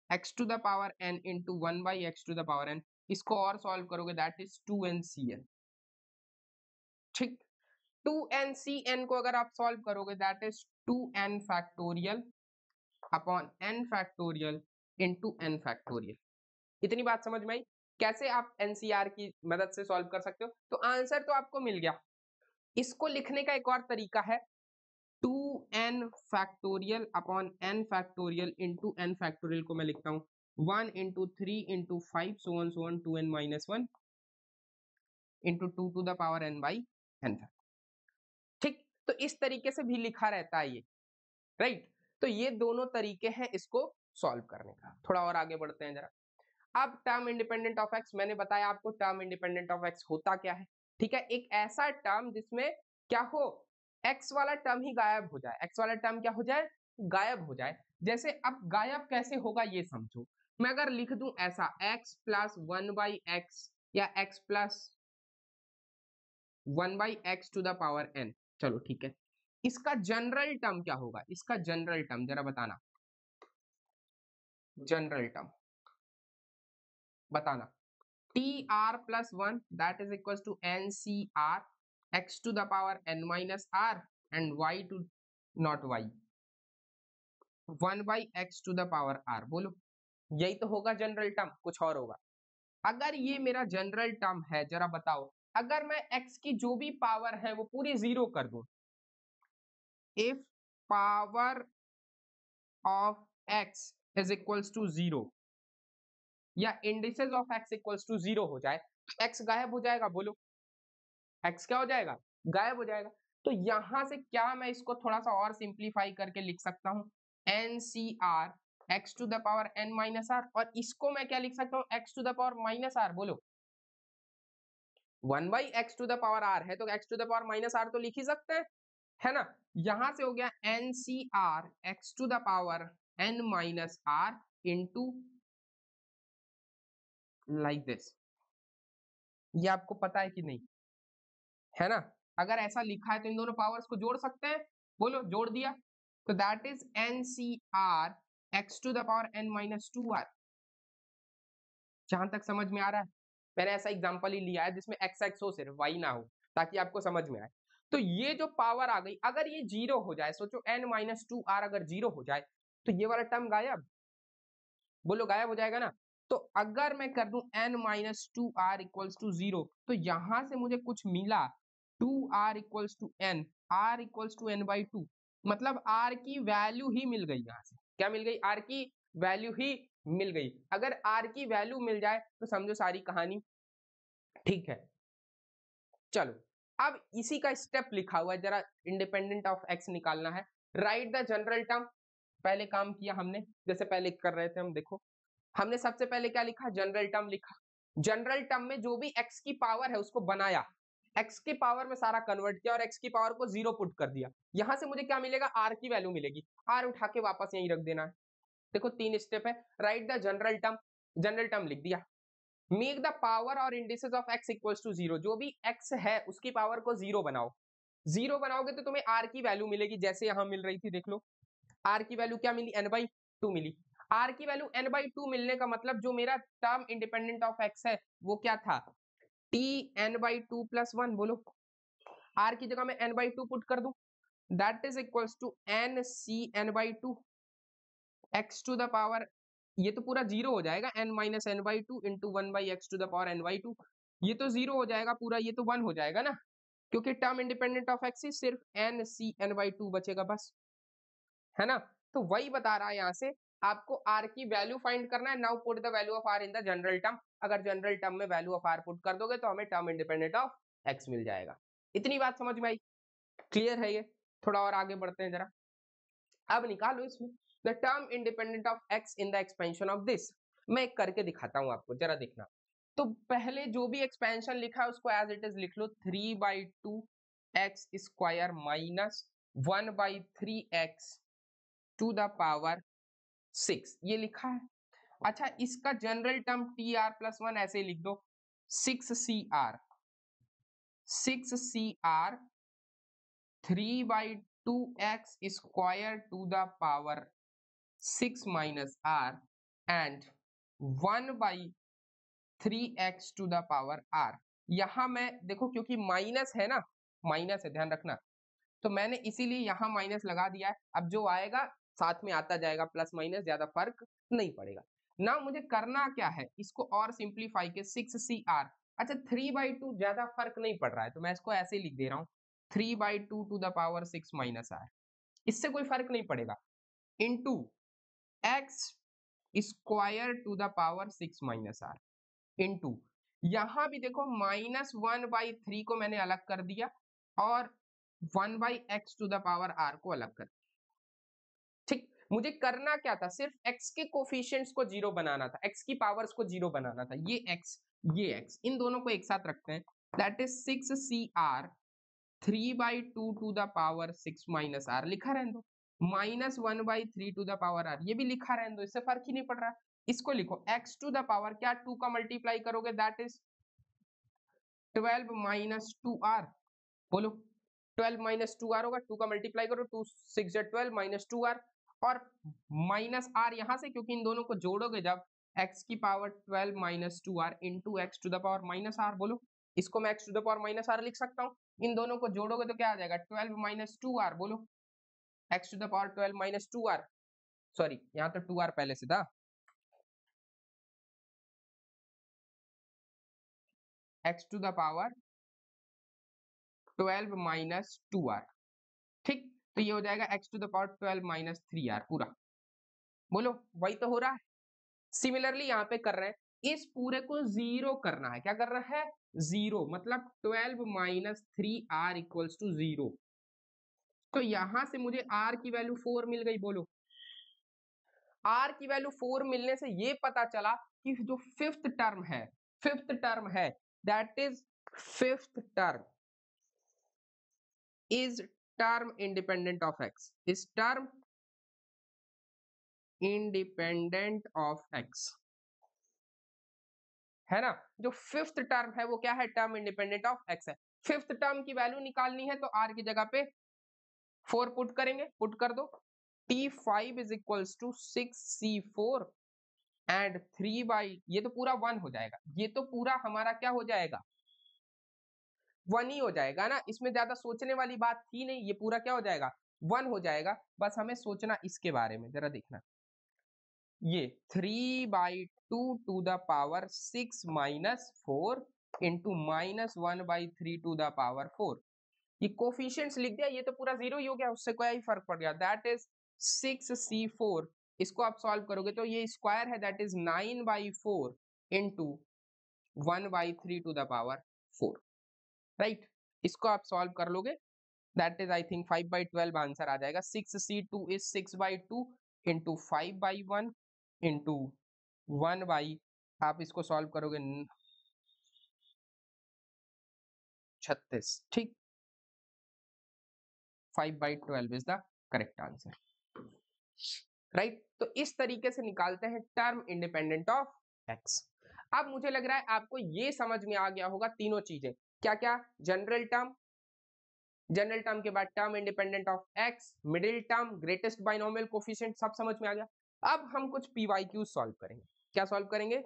x to the power n into 1/x to the power n। इसको और सॉल्व करोगे दैट इज 2n ठीक। 2n को अगर आप सॉल्व करोगे that is 2n factorial upon n factorial into n factorial. इतनी बात समझ में आई? कैसे आप एनसीआर की मदद से सॉल्व कर सकते हो? तो आंसर तो आपको मिल गया। इसको लिखने का एक और तरीका है, 2n factorial upon n factorial into n factorial को मैं लिखता हूँ 1 into 3 into 5 so on 2n minus 1 into 2 to the power n by n। ठीक, तो इस तरीके से भी लिखा रहता है ये, राइट। तो ये दोनों तरीके हैं इसको सॉल्व करने का। थोड़ा और आगे बढ़ते हैं जरा। अब टर्म इंडिपेंडेंट ऑफ एक्स, मैंने बताया आपको टर्म इंडिपेंडेंट ऑफ एक्स होता क्या है। ठीक है, एक ऐसा टर्म जिसमें क्या हो, एक्स वाला टर्म ही गायब हो जाए, एक्स वाला टर्म क्या हो जाए, गायब हो जाए। जैसे अब गायब कैसे होगा ये समझो, मैं अगर लिख दूं ऐसा x प्लस 1/x या x plus 1/x to the power n, चलो ठीक है, इसका जनरल टर्म क्या होगा, इसका जनरल टर्म जरा बताना, जनरल टर्म बताना। T r plus one that is equal to n c r x to the power n minus r and y to not y 1/x to the power r. बोलो यही तो होगा जनरल टर्म, कुछ और होगा। अगर ये मेरा जनरल टर्म है, जरा बताओ, अगर मैं x की जो भी पावर है वो पूरी जीरो कर दूं, if power of x is equals to zero या indices of x equals to zero हो जाए, x गायब हो जाएगा। बोलो x क्या हो जाएगा? गायब हो जाएगा। तो यहां से क्या मैं इसको थोड़ा सा और सिंप्लीफाई करके लिख सकता हूं, n c r x to the power n minus r, और इसको मैं क्या लिख सकता हूँ, x to the power minus r. बोलो 1/x टू द पावर आर है तो x to the power minus r तो लिख ही सकते हैं, है ना। यहां से हो गया n c r x to the power n minus r into like this. ये आपको पता है कि नहीं, है ना। अगर ऐसा लिखा है तो इन दोनों पावर्स को जोड़ सकते हैं। बोलो जोड़ दिया, तो that is n c r x to the power n minus two r. जहां तक समझ में आ रहा है, मैंने ऐसा एग्जांपल ही लिया है जिसमें एक्स एक्स हो, सिर्फ वाई ना हो, ताकि आपको समझ में आए। तो ये जो पावर आ गई, अगर ये जीरो हो जाए, सोचो एन माइनस टू आर अगर जीरो हो जाए तो ये वाला टर्म गायब। बोलो गायब हो जाएगा ना। तो अगर मैं कर दूं n minus two r equals to zero, तो यहां से मुझे कुछ मिला, two r equals to n, r equals to n by two, मतलब आर की वैल्यू ही मिल गई। यहां से क्या मिल गई? आर की वैल्यू ही मिल गई। अगर आर की वैल्यू मिल जाए तो समझो सारी कहानी ठीक है। चलो अब इसी का स्टेप लिखा हुआ है, जरा इंडिपेंडेंट ऑफ एक्स निकालना है। Right the general term. पहले काम किया हमने, जैसे पहले कर रहे थे हम, देखो हमने सबसे पहले क्या लिखा, जनरल टर्म लिखा। जनरल टर्म में जो भी x की पावर है उसको बनाया, x की पावर में सारा कन्वर्ट किया और x की पावर को जीरो पुट कर दिया। यहां से मुझे क्या मिलेगा, r की वैल्यू मिलेगी, r उठा के वापस यहीं रख देना है। देखो तीन स्टेप है। Right the general term, general term लिख दिया। मेक द पावर और indices of x equals to zero, जो भी x है उसकी पावर को जीरो बनाओ। जीरो बनाओगे तो तुम्हें r की वैल्यू मिलेगी, जैसे यहां मिल रही थी, देख लो r की वैल्यू क्या मिली, n बाई टू मिली। r की वैल्यू n बाई टू मिलने का मतलब जो मेरा टर्म इंडिपेंडेंट ऑफ x है वो क्या था, t n by two plus one. बोलो r की जगह मैं n बाई टू पुट कर दूं, that is equals to n c n by two x to the power, ये तो पूरा जीरो हो जाएगा, n minus n by two into one by x to the power n by two. ये तो जीरो हो जाएगा पूरा, ये तो वन हो जाएगा ना, क्योंकि टर्म इंडिपेंडेंट ऑफ एक्स ही सिर्फ n c n by to बचेगा बस, है ना। तो वही बता रहा है यहाँ से, आपको r की वैल्यू फाइंड करना है। Now put the value of r in the general term. अगर जनरल टर्म में वैल्यू ऑफ r पुट कर दोगे तो हमें टर्म इंडिपेंडेंट ऑफ x मिल जाएगा। इतनी बात समझ में आई? क्लियर है ये? थोड़ा और आगे बढ़ते हैं जरा। अब निकालो इसमें the term independent of x in the expansion of this. मैं एक करके दिखाता हूं आपको, जरा देखना। तो पहले जो भी एक्सपेंशन लिखा है उसको एज इट इज लिख लो, 3/2 x square minus 1/3 x to the power 6, ये लिखा है। अच्छा इसका general term t r plus one ऐसे ही लिख दो, 6 c r 3/2 x square to the power 6 minus r and 1/3 x to the power r. यहां मैं देखो क्योंकि माइनस है ना, माइनस है ध्यान रखना, तो मैंने इसीलिए यहां माइनस लगा दिया है। अब जो आएगा साथ में आता जाएगा, प्लस माइनस, ज्यादा फर्क नहीं पड़ेगा ना। मुझे करना क्या है, इसको और सिंप्लीफाई के 6 CR, अच्छा 3/2 ज्यादा फर्क नहीं पड़ रहा है तो मैं इसको ऐसे ही लिख दे रहा हूँ, 3/2 to the power 6 minus r, इससे कोई फर्क नहीं पड़ेगा, into x square to the power 6 minus r, into यहां भी देखो -1/3 को मैंने अलग कर दिया और 1/x to the power r को अलग कर। ठीक, मुझे करना क्या था, सिर्फ x के कोफिशिएंट्स को जीरो बनाना था, x की पावर्स को जीरो बनाना था। ये x इन दोनों को एक साथ रखते हैं, that is 6CR 3/2 to the power 6 minus r, लिखा रहने दो, -1/3 टू द पावर r, ये भी लिखा रहने दो, इससे फर्क ही नहीं पड़ रहा। इसको लिखो x टू द पावर, क्या 2 का मल्टीप्लाई करोगे दैट इज 12 माइनस 2r। बोलो 12 माइनस 2r होगा, 2 का मल्टीप्लाई करो, 2 6 12 माइनस 2r, और माइनस r यहां से, क्योंकि इन दोनों को जोड़ोगे जब x की power 12 minus 2r into x to the power minus r. बोलो, इसको मैं x to the power minus r लिख सकता हूँ। इन दोनों को जोड़ोगे तो क्या आ जाएगा 12 माइनस 2r। बोलो, x to the power 12 minus 2r, sorry यहाँ तो 2r पहले से था, x to the power 12 minus 2r। ठीक, तो ये हो जाएगा x to the power 12 minus 3r पूरा। बोलो, वही तो हो रहा है। सिमिलरली यहाँ पे कर रहे हैं, इस पूरे को जीरो करना है। क्या करना है? जीरो, मतलब 12 minus 3r equals to zero. तो यहां से मुझे r की वैल्यू 4 मिल गई। बोलो, r की वैल्यू 4 मिलने से ये पता चला कि जो फिफ्थ टर्म है that is fifth term is term independent of x, is term independent of x, है ना। जो फिफ्थ टर्म है वो क्या है? टर्म इंडिपेंडेंट ऑफ x है। फिफ्थ टर्म की वैल्यू निकालनी है तो r की जगह पे 4 पुट करेंगे, पुट कर दो। t5 is equals to 6c4 and 3 by, ये तो पूरा 1 हो जाएगा, ये तो पूरा हमारा क्या हो जाएगा? 1 ही हो जाएगा ना, इसमें ज्यादा सोचने वाली बात थी नहीं, ये पूरा क्या हो जाएगा? 1 हो जाएगा। बस हमें सोचना इसके बारे में, जरा देखना, ये 3 by 2 to the power 6 minus 4 into minus 1 by 3 to the power 4, ये कोफिशिएंट्स लिख दिया, ये तो पूरा जीरो ही हो गया, उससे कोई फर्क पड़ गया। दैट इज 6c4, इसको आप सॉल्व करोगे तो ये स्क्वायर है, that is 9 by 4 into 1 by 3 to the power 4, right. इसको आप सॉल्व कर लोगे, that is I think 5 by 12 answer आ जाएगा। 6c2 is 6 by 2 into 5 by 1 into 1 by, आप इसको सॉल्व करोगे 36, ठीक। 5 by 12 is the correct answer, right. तो इस तरीके से निकालते हैं टर्म इंडिपेंडेंट ऑफ x। अब मुझे लग रहा है आपको ये समझ में आ गया होगा तीनों चीजें, क्या क्या? जनरल टर्म के बाद term independent of x, middle term, greatest binomial coefficient, सब समझ में आ गया। अब हम कुछ पीवाईक्यू सॉल्व करेंगे। क्या सॉल्व करेंगे?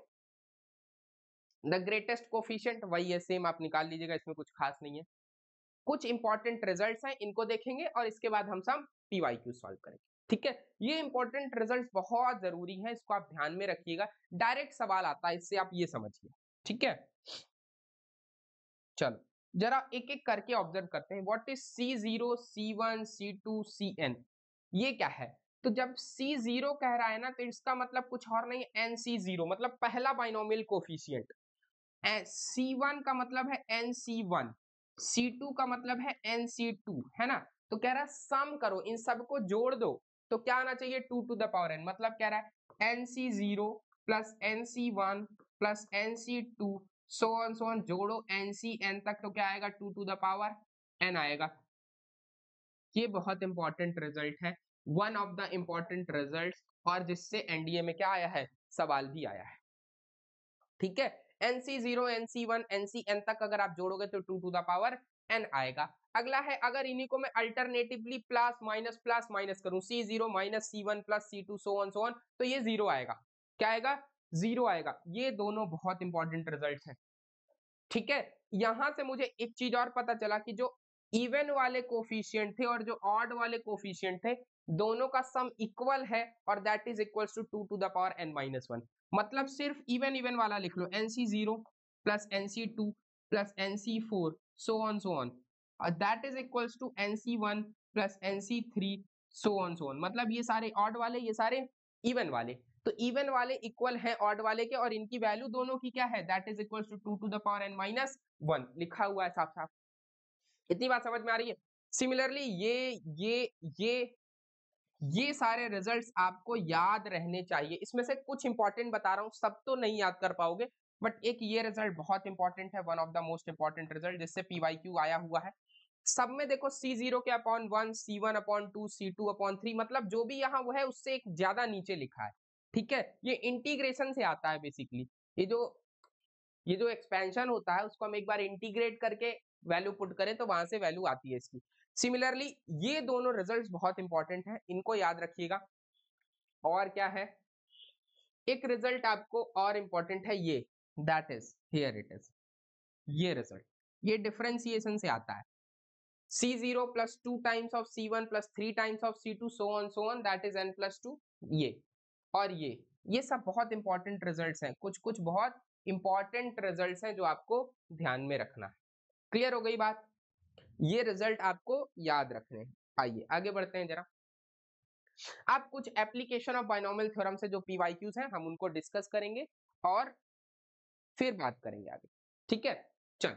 द ग्रेटेस्ट कोफिशिएंट वही है, सेम आप निकाल लीजिएगा, इसमें कुछ खास नहीं है। कुछ इंपॉर्टेंट रिजल्ट्स हैं, इनको देखेंगे और इसके बाद हम सब पीवाईक्यू सॉल्व करेंगे, ठीक है। ये इंपॉर्टेंट रिजल्ट्स बहुत जरूरी हैं, इसको आप ध्यान में रखिएगा, डायरेक्ट सवाल आता है इससे, आप ये समझिए, ठीक है। चलो जरा एक एक करके ऑब्जर्व करते हैं। What is C0, C1, C2, Cn, ये क्या है? तो जब C0 कह रहा है ना, तो इसका मतलब कुछ और नहीं, NC0 मतलब पहला बाइनोमियल कोफिशिएंट, C1 का मतलब है NC1, C2 का मतलब है NC2, है ना। तो कह रहा है सम करो, इन सबको जोड़ दो, तो क्या आना चाहिए? 2 टू द पावर n, मतलब कह रहा है NC0 plus NC1 plus NC2 so on जोड़ो NCn तक, तो क्या आएगा? 2 टू द पावर n आएगा। ये बहुत इंपॉर्टेंट रिजल्ट है, one of the important result, और जिससे एनडीए में क्या आया है? सवाल भी आया है, ठीक है। NC0, NC1, NCn तक अगर आप जोड़ोगे तो 2 टू द पावर n आएगा। अगला है, अगर इन्हीं को मैं अल्टरनेटिवली प्लस माइनस करूं, C0 minus C1 plus C2 so on, तो ये जीरो आएगा। क्या आएगा? जीरो आएगा। ये दोनों बहुत इंपॉर्टेंट रिजल्ट हैं, ठीक है। यहां से मुझे एक चीज और पता चला कि जो इवन वाले कोफिशिएंट थे और जो ऑड वाले कोफिशिएंट थे, दोनों का सम इक्वल है, और that is equals to 2 to the power n-1। मतलब सिर्फ इवन वाला लिख लो, NC0 plus NC2 plus NC4 so on, और that is equals to NC1 plus NC3 so on. मतलब ये सारे ऑड वाले, ये सारे इवन वाले, तो इवन वाले इक्वल है ऑड वाले के, और इनकी वैल्यू दोनों की क्या है? That is equal to 2 to the power n-1 लिखा हुआ है साफ साफ। इतनी बात समझ में आ रही है? सिमिलरली ये सारे रिजल्ट्स आपको याद रहने चाहिए। इसमें से कुछ इंपॉर्टेंट बता रहा हूँ, सब तो नहीं याद कर पाओगे, बट एक ये रिजल्ट बहुत इंपॉर्टेंट है, one of the most important result, जिससे पीवाईक्यू आया हुआ है। सब में देखो C0 के upon 1, C1 upon 2, C2 upon 3, मतलब जो भी यहाँ वो है उससे एक ज्यादा नीचे लिखा है, ठीक है। ये इंटीग्रेशन से आता है बेसिकली, ये जो एक्सपेंशन होता है उसको हम एक बार इंटीग्रेट करके वैल्यू पुट करें तो वहां से वैल्यू आती है इसकी। सिमिलरली ये दोनों रिजल्ट्स बहुत इंपॉर्टेंट हैं, इनको याद रखिएगा। और क्या है, एक रिजल्ट आपको और इंपॉर्टेंट है ये, that is here it is, ये रिजल्ट, ये डिफरेंशिएशन से आता है। C0 plus 2 times of C1 plus 3 times of C2 so on that is n plus 2, ये और ये सब बहुत इंपॉर्टेंट रिजल्ट्स हैं, कुछ कुछ बहुत इंपॉर्टेंट रिजल्ट्स हैं जो आपको ध्यान में रखना है। क्लियर हो गई बात? ये रिजल्ट आपको याद रखने हैं। आइए आगे बढ़ते हैं जरा। आप कुछ एप्लीकेशन ऑफ बायनॉमियल थ्योरम से जो पीवाईक्यूज हैं हम उनको डिस्कस करेंगे और फिर बात करेंगे आगे, ठीक है? चलो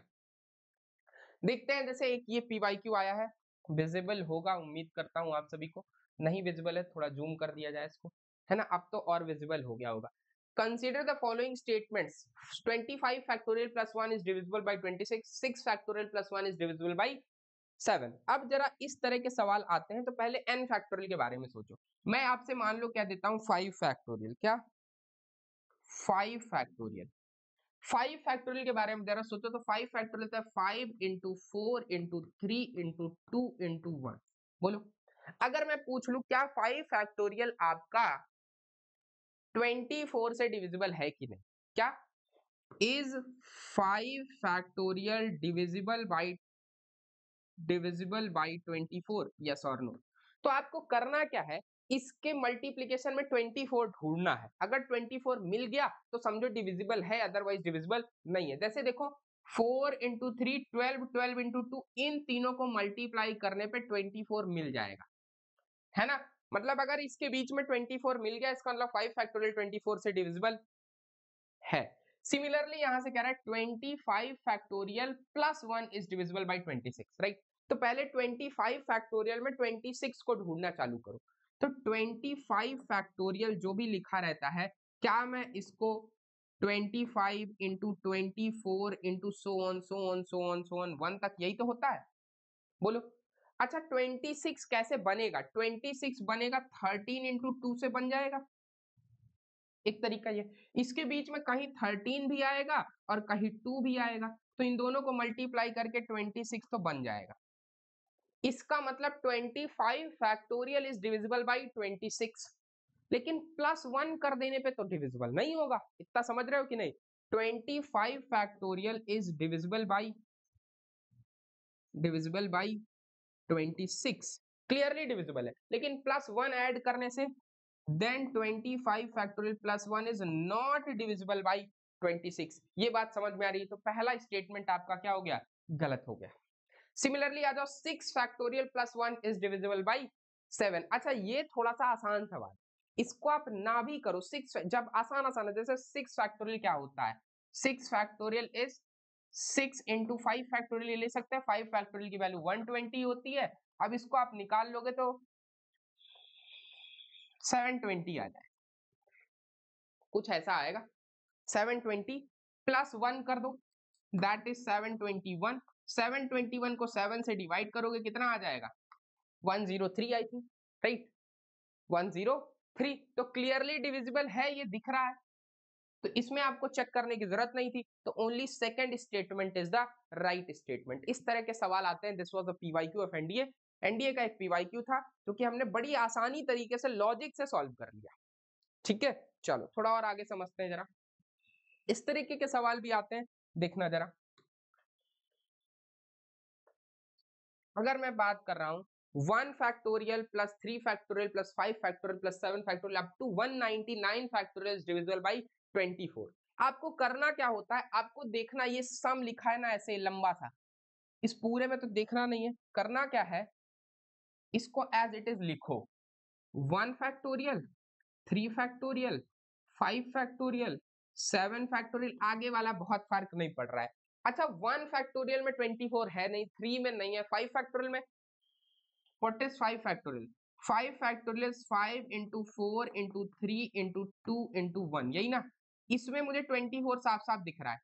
देखते हैं। जैसे एक ये पीवाईक्यू आया है, विजिबल होगा उम्मीद करता हूं आप सभी को। नहीं विजिबल है थोड़ा जूम कर दिया जाए इसको, है ना? अब तो और विजिबल हो गया होगा। Consider the following statements, 25 factorial plus 1 is divisible bye 26, 6 factorial plus 1 is divisible bye 7। अब जरा इस तरह के सवाल आते हैं तो पहले n फैक्टोरियल के बारे में सोचो। मैं आपसे मान लो क्या देता हूं, 5 फैक्टोरियल, क्या 5 फैक्टोरियल। 5 फैक्टोरियल के बारे में जरा सोचो तो 5 फैक्टोरियल था 5 इंटू 4 इंटू 3 इंटू 2 इंटू 1। बोलो अगर मैं पूछ लूं क्या 5 फैक्टोरियल आपका 24 से डिविजिबल है कि नहीं? क्या is 5 factorial divisible by 24? Yes और नो? तो आपको करना क्या है, इसके मल्टीप्लीकेशन में 24 ढूंढना है। अगर 24 मिल गया तो समझो डिविजिबल है, अदरवाइज डिविजिबल नहीं है। जैसे देखो 4 इंटू 3 12, 12 इंटू 2, इन तीनों को मल्टीप्लाई करने पे 24 मिल जाएगा, है ना? मतलब अगर इसके बीच में 24 मिल गया इसका मतलब 5 फैक्टोरियल 24 से डिविजिबल है। सिमिलरली यहां से कह रहा है 25 factorial plus 1 is divisible bye 26, right? तो पहले 25 फैक्टोरियल में 26 को ढूंढना चालू करो। तो 25 फैक्टोरियल जो भी लिखा रहता है, क्या मैं इसको 25 इंटू 24 इंटू सो ऑन 1 तक, यही तो होता है। बोलो अच्छा 26 कैसे बनेगा? 26 बनेगा 13 इंटू 2 से बन जाएगा, एक तरीका ये। इसके बीच में कहीं 13 भी आएगा और कहीं 2 भी आएगा, तो इन दोनों को मल्टीप्लाई करके 26 तो बन जाएगा। इसका मतलब 25 फैक्टोरियल इज डिविजिबल बाय 26, लेकिन प्लस 1 कर देने पे तो डिविजिबल नहीं होगा। इतना समझ रहे हो कि नहीं? 25 factorial is divisible bye 26, clearly divisible है, लेकिन प्लस 1 ऐड करने से then 25 factorial plus 1 is not divisible by 26। ये बात समझ में आ रही है? तो पहला स्टेटमेंट आपका क्या हो गया? गलत हो गया। सिमिलरली आ जाओ 6 factorial plus 1 is divisible bye 7। अच्छा ये थोड़ा सा आसान सवाल, इसको आप ना भी करो। 6 जब आसान है, जैसे 6 फैक्टोरियल क्या होता है? 6 फैक्टोरियल इज 6 इंटू 5 फैक्टोरियल ले सकते हैं। 5 फैक्टोरियल की वैल्यू 120 होती है। अब इसको आप निकाल लोगे तो 720 आ जाए, कुछ ऐसा आएगा। 720 प्लस 1 कर दो, दैट इज 721। 721 को 7 से डिवाइड करोगे कितना आ जाएगा? 103 आई थिंक, राइट? 103। तो क्लियरली डिविजिबल है, ये दिख रहा है, तो इसमें आपको चेक करने की जरूरत नहीं थी। तो only second statement is the right statement. इस तरह के सवाल आते हैं। This was the PYQ of NDA. NDA का एक पीवाईक्यू था जो कि हमने बड़ी आसानी तरीके से लॉजिक से सॉल्व कर लिया, ठीक है? चलो थोड़ा और आगे समझते हैं जरा। इस तरीके के सवाल भी आते हैं, देखना जरा। अगर मैं बात कर रहा हूं 1 factorial plus 3 factorial plus 5 factorial plus 7 factorial up to 199 factorial is divisible by 24। आपको करना क्या होता है? आपको देखना, ये सम लिखा है ना ऐसे लंबा सा, इस पूरे में तो देखना नहीं है। करना क्या है, इसको एज इट इज लिखो। 1 फैक्टोरियल, 3 फैक्टोरियल, 5 फैक्टोरियल, 7 फैक्टोरियल, आगे वाला बहुत फर्क नहीं पड़ रहा है। अच्छा 1 फैक्टोरियल में 24 है नहीं, 3 में नहीं है, 5 फैक्टोरियल में what is 5 factorial? 5 factorial 5 into 4 into 3 into 2 into 1, यही ना? इसमें मुझे 24 साफ साफ दिख रहा है।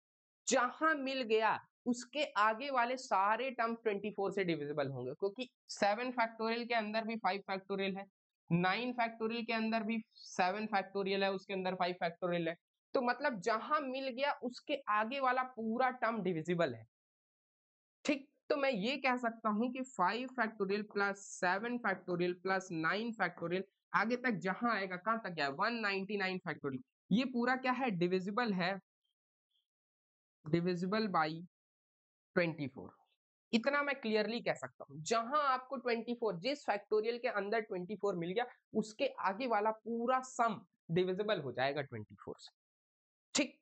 जहां मिल गया उसके आगे वाले सारे टर्म 24 से डिविजिबल होंगे, क्योंकि 7 फैक्टोरियल के अंदर भी 5 फैक्टोरियल है, 9 फैक्टोरियल के अंदर भी 7 फैक्टोरियल है, उसके अंदर 5 फैक्टोरियल है। तो मतलब जहां मिल गया उसके आगे वाला पूरा टर्म डिविजिबल है, ठीक? तो मैं ये कह सकता हूं कि 5 factorial plus 7 factorial plus 9 factorial आगे तक जहां आएगा, कहां तक गया? 199 फैक्टोरियल। ये पूरा क्या है, डिविजिबल है, डिविजिबल बाई 24। इतना मैं क्लियरली कह सकता हूं। जहां आपको 24, जिस फैक्टोरियल के अंदर 24 मिल गया, उसके आगे वाला पूरा सम डिविजिबल हो जाएगा 24 से। ठीक,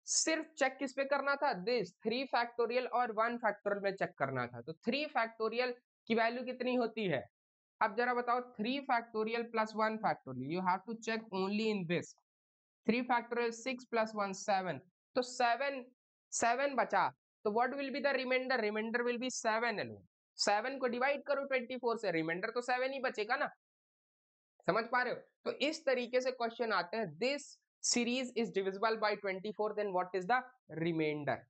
सिर्फ चेक किस पे करना था, दिस 3 फैक्टोरियल और 1 फैक्टोरियल में चेक करना था। तो 3 फैक्टोरियल की वैल्यू कितनी होती है, अब जरा बताओ। 3 factorial plus 1 factorial, you have to check only in this. 3 factorial 6 plus 1 7, तो 7 बचा। तो what will be the reminder, reminder will be 7 alone. 7 को डिवाइड करो 24 से, रिमाइंडर तो 7 ही बचेगा ना। समझ पा रहे हो? तो इस तरीके से क्वेश्चन आते हैं, this series is divisible by 24, then what is the reminder,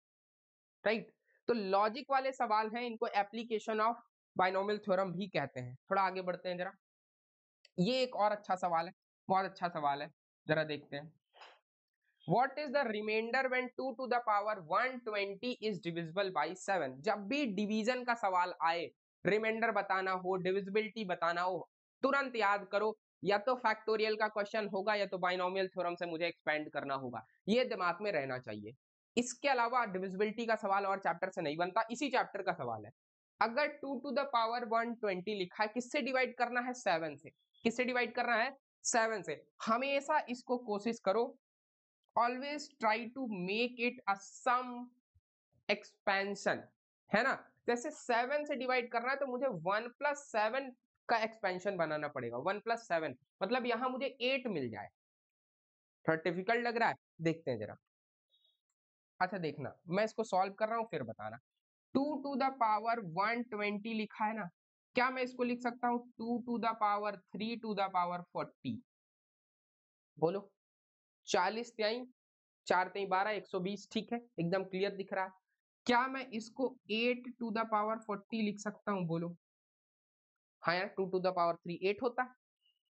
right. तो लॉजिक वाले सवाल हैं, इनको एप्लीकेशन ऑफ बाइनोमियल थ्योरम भी कहते हैं। थोड़ा आगे बढ़ते हैं जरा, ये एक और अच्छा सवाल है, बहुत अच्छा सवाल है, जरा देखते हैं। What is the remainder when 2 to the power 120 is divisible by 7? जब भी डिवीजन का सवाल आए, रिमाइंडर बताना हो, डिविजिबिलिटी बताना हो, तुरंत याद करो, या तो फैक्टोरियल का क्वेश्चन होगा या तो बाइनोमियल थ्योरम से मुझे एक्सपेंड करना होगा। ये दिमाग में रहना चाहिए। इसके अलावा डिविजिबिलिटी का सवाल और चैप्टर से नहीं बनता, इसी चैप्टर का सवाल है। अगर 2 to the power 120 लिखा है, किससे डिवाइड करना है, 7 से। किससे डिवाइड करना है, 7 से। हमेशा इसको कोशिश करो, always try to make it a sum expansion, है ना। जैसे 7 से डिवाइड करना है तो मुझे 1 प्लस 7 का एक्सपेंशन बनाना पड़ेगा। 1 प्लस 7 मतलब यहां मुझे 8 मिल जाए। थोड़ा डिफिकल्ट लग रहा है, देखते हैं जरा। अच्छा देखना, मैं इसको सॉल्व कर रहा हूं फिर बताना। 2 टू द पावर 120 लिखा है ना, क्या मैं इसको लिख सकता हूं 2 to the power 3 to the power 40? बोलो, 40 त्याई 4 तेई 12, 120, ठीक है, एकदम क्लियर दिख रहा है। क्या मैं इसको 8 टू द पावर 40 लिख सकता हूं, बोलो। हाँ यार, 2 टू द पावर 3 8 होता है।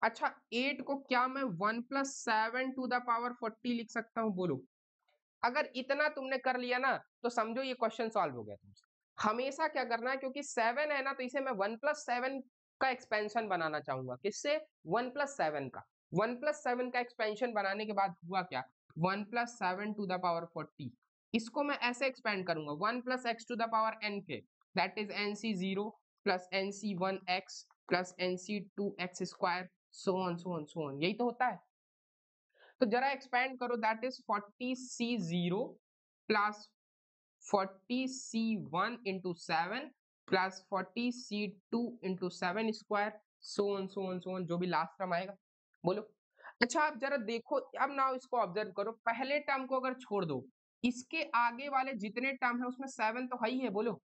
अच्छा, 8 को क्या मैं 1 प्लस 7 टू द पावर 40 लिख सकता हूं, बोलो। अगर इतना तुमने कर लिया ना, तो समझो ये क्वेश्चन सॉल्व हो गया तुमसे। हमेशा क्या करना है, क्योंकि 7 है ना, तो इसे मैं 1 प्लस 7 का एक्सपेंशन बनाना चाहूंगा। किससे, 1 प्लस 7 का। 1 प्लस 7 का एक्सपेंशन बनाने के बाद हुआ क्या, 1 प्लस 7 टू द पावर 40, इसको मैं ऐसे एक्सपेंड करूंगा, 1 plus x to the power n के, that is nc 0 plus nc 1 x plus nc 2 x square, so on so on so on. यही तो होता है। तो जरा एक्सपेंड करो, that is 40c0 plus 40c1 into 7 plus 40c2 into 7 square, so on so on so on, जो भी लास्ट टर्म आएगा, बोलो। अच्छा आप जरा देखो, अब ना इसको ऑब्जर्व करो, पहले टर्म को अगर छोड़ दो, इसके आगे वाले जितने टर्म है उसमें 7 तो है ही है, बोलो।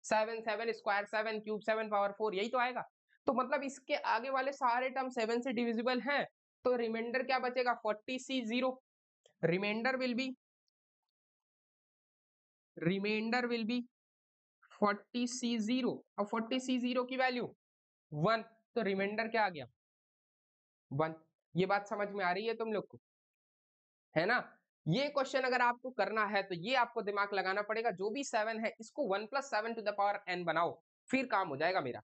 7 7 स्क्वायर 7 क्यूब 7 पावर 4, यही तो आएगा। तो मतलब इसके आगे वाले सारे टर्म 7 से डिविजिबल हैं, तो रिमाइंडर क्या बचेगा, 40c0। Reminder will be, reminder will be 40c0, और 40c0 की वैल्यू 1, तो रिमाइंडर क्या आ गया, 1। ये बात समझ में आ रही है तुम लोग को, है ना। ये क्वेश्चन अगर आपको करना है तो ये आपको दिमाग लगाना पड़ेगा, जो भी 7 है इसको 1 plus 7 to the power n बनाओ, फिर काम हो जाएगा मेरा,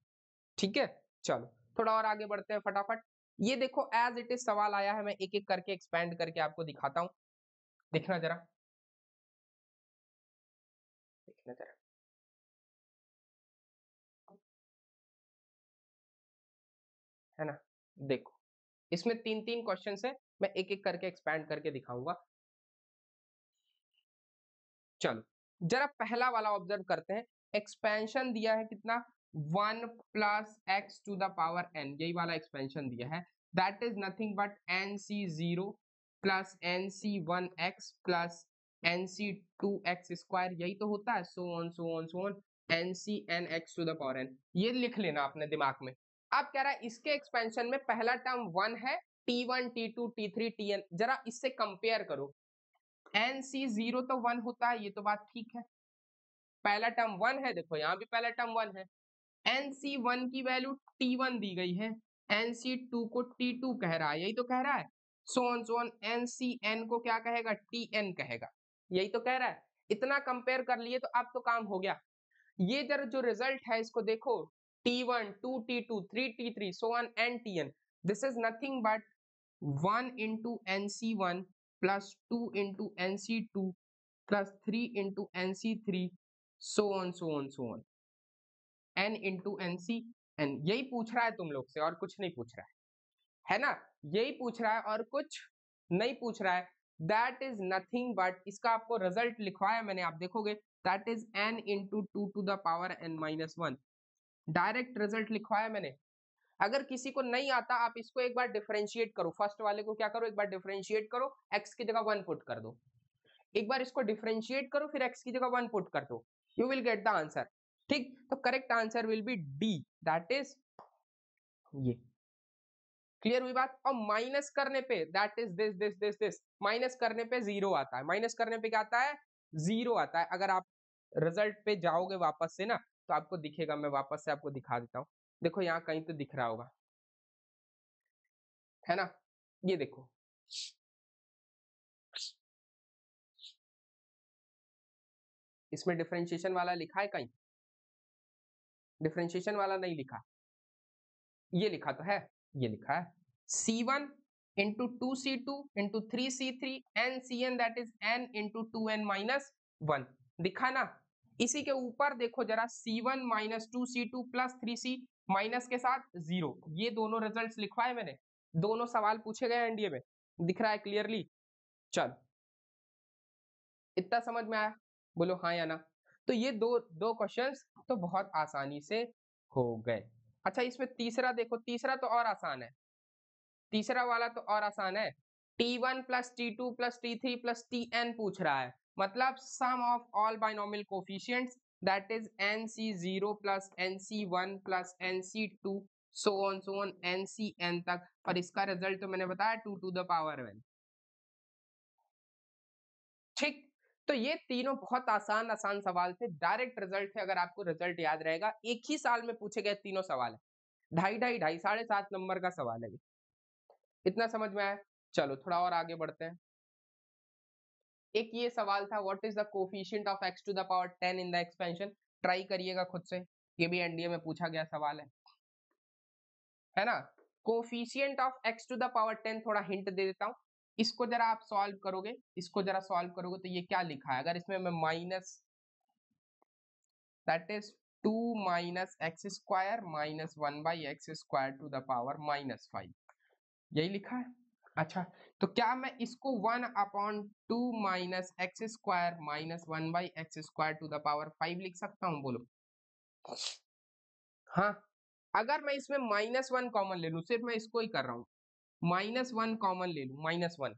ठीक है। चलो थोड़ा और आगे बढ़ते हैं फटाफट। ये देखो एज इट इज सवाल आया है, मैं एक एक करके एक्सपेंड करके आपको दिखाता हूं, देखना जरा, देखना जरा। है ना, देखो इसमें 3 3 क्वेश्चन है, मैं एक एक करके एक्सपैंड करके दिखाऊंगा। चलो जरा पहला वाला ऑब्जर्व करते हैं। एक्सपेंशन दिया है कितना, 1 plus x to the power n, यही वाला एक्सपेंशन दिया है, that is nothing but nc0 plus nc1x plus nc2x square, यही तो होता है, so on so on so on, ncnx to the power n। ये लिख लेना अपने दिमाग में। अब कह रहा है इसके एक्सपेंशन में पहला टर्म 1 है, t1 t2 t3 tn, जरा इससे कंपेयर करो। nc0 तो 1 होता है, ये तो बात ठीक है, पहला टर्म 1 है, देखो यहाँ भी पहला टर्म 1 है। nc1 की वैल्यू t1 दी गई है, nc2 को t2 कह रहा है, यही तो कह रहा है, सो ऑन ncn को क्या कहेगा, tn कहेगा, यही तो कह रहा है। इतना कंपेयर कर लिए तो अब तो काम हो गया। ये जरा जो रिजल्ट है इसको देखो, t1 2t2 3t3 so on ntn, this is nothing but 1 into nc1 plus 2 into NC2 plus 3 into NC3 so on so on so on n into NCn। यही पूछ रहा है तुम लोग से और कुछ नहीं पूछ रहा है ना? यही पूछ रहा है और कुछ नहीं पूछ रहा है। दैट इज नथिंग बट, इसका आपको रिजल्ट लिखवाया मैंने, आप देखोगे that is n into two to the power n minus one. Direct result लिखवाया मैंने। अगर किसी को नहीं आता आप इसको एक बार डिफरेंशिएट करो, फर्स्ट वाले को क्या करो, एक बार डिफरेंशिएट करो, x की जगह 1 पुट कर दो। एक बार इसको डिफरेंशिएट करो, फिर x की जगह 1 पुट कर दो, you will get the answer. ठीक, तो correct answer will be D, that is ये। क्लियर हुई बात? और माइनस करने पे that is this this this this, minus करने पे जीरो आता है। माइनस करने पे क्या आता है? जीरो आता है। अगर आप रिजल्ट पे जाओगे वापस से ना, तो आपको दिखेगा, मैं वापस से आपको दिखा देता हूँ। देखो यहाँ कहीं तो दिख रहा होगा, है ना? ये देखो, इसमें डिफरेंशिएशन वाला लिखा है कहीं? डिफरेंशिएशन वाला नहीं लिखा, ये लिखा तो है, ये लिखा है C1 into 2C2 into 3C3 NCn, that is n into 2n minus 1। दिखा ना? इसी के ऊपर देखो जरा, C1 minus 2C2 plus 3C minus के साथ 0, ये दोनों रिजल्ट्स लिखवाए मैंने, दोनों सवाल पूछे गए एनडीए में। दिख रहा है क्लियरली? चल, इतना समझ में आया? बोलो हाँ या ना। तो ये दो दो क्वेश्चंस तो बहुत आसानी से हो गए। अच्छा, इसमें तीसरा देखो, तीसरा तो और आसान है, तीसरा वाला तो और आसान है। T1 plus T2 plus T3 plus Tn पूछ रहा है, मतलब sum of all binomial coefficients, that is NC0 plus NC1 plus NC2 so on NCn तक। पर इसका रिजल्ट तो मैंने बताया 2 टू द पावर n। ठीक, तो ये तीनों बहुत आसान आसान सवाल थे, डायरेक्ट रिजल्ट थे। अगर आपको रिजल्ट याद रहेगा, एक ही साल में पूछे गए तीनों सवाल है, ढाई 7.5 नंबर का सवाल है। इतना समझ में आया? चलो थोड़ा और आगे बढ़ते हैं। एक ये सवाल था, what is the coefficient of x to the power 10 in the expansion. Try करिएगा खुद से, ये भी एनडीए में पूछा गया सवाल है ना? Coefficient of x to the power 10, थोड़ा हिंट दे देता हूं, इसको जरा आप सॉल्व करोगे, इसको जरा सॉल्व करोगे तो ये क्या लिखा है? अगर इसमें मैं minus, that is 2 minus x square minus 1 by x square to the power minus 5, यही लिखा है। अच्छा, तो क्या मैं इसको 1 upon 2 minus x square minus 1 by x square to the power 5 लिख सकता हूं? बोलो हाँ। अगर मैं इसमें माइनस 1 कॉमन ले लूं, सिर्फ मैं इसको ही कर रहा हूं, माइनस 1 कॉमन ले लूं, माइनस 1,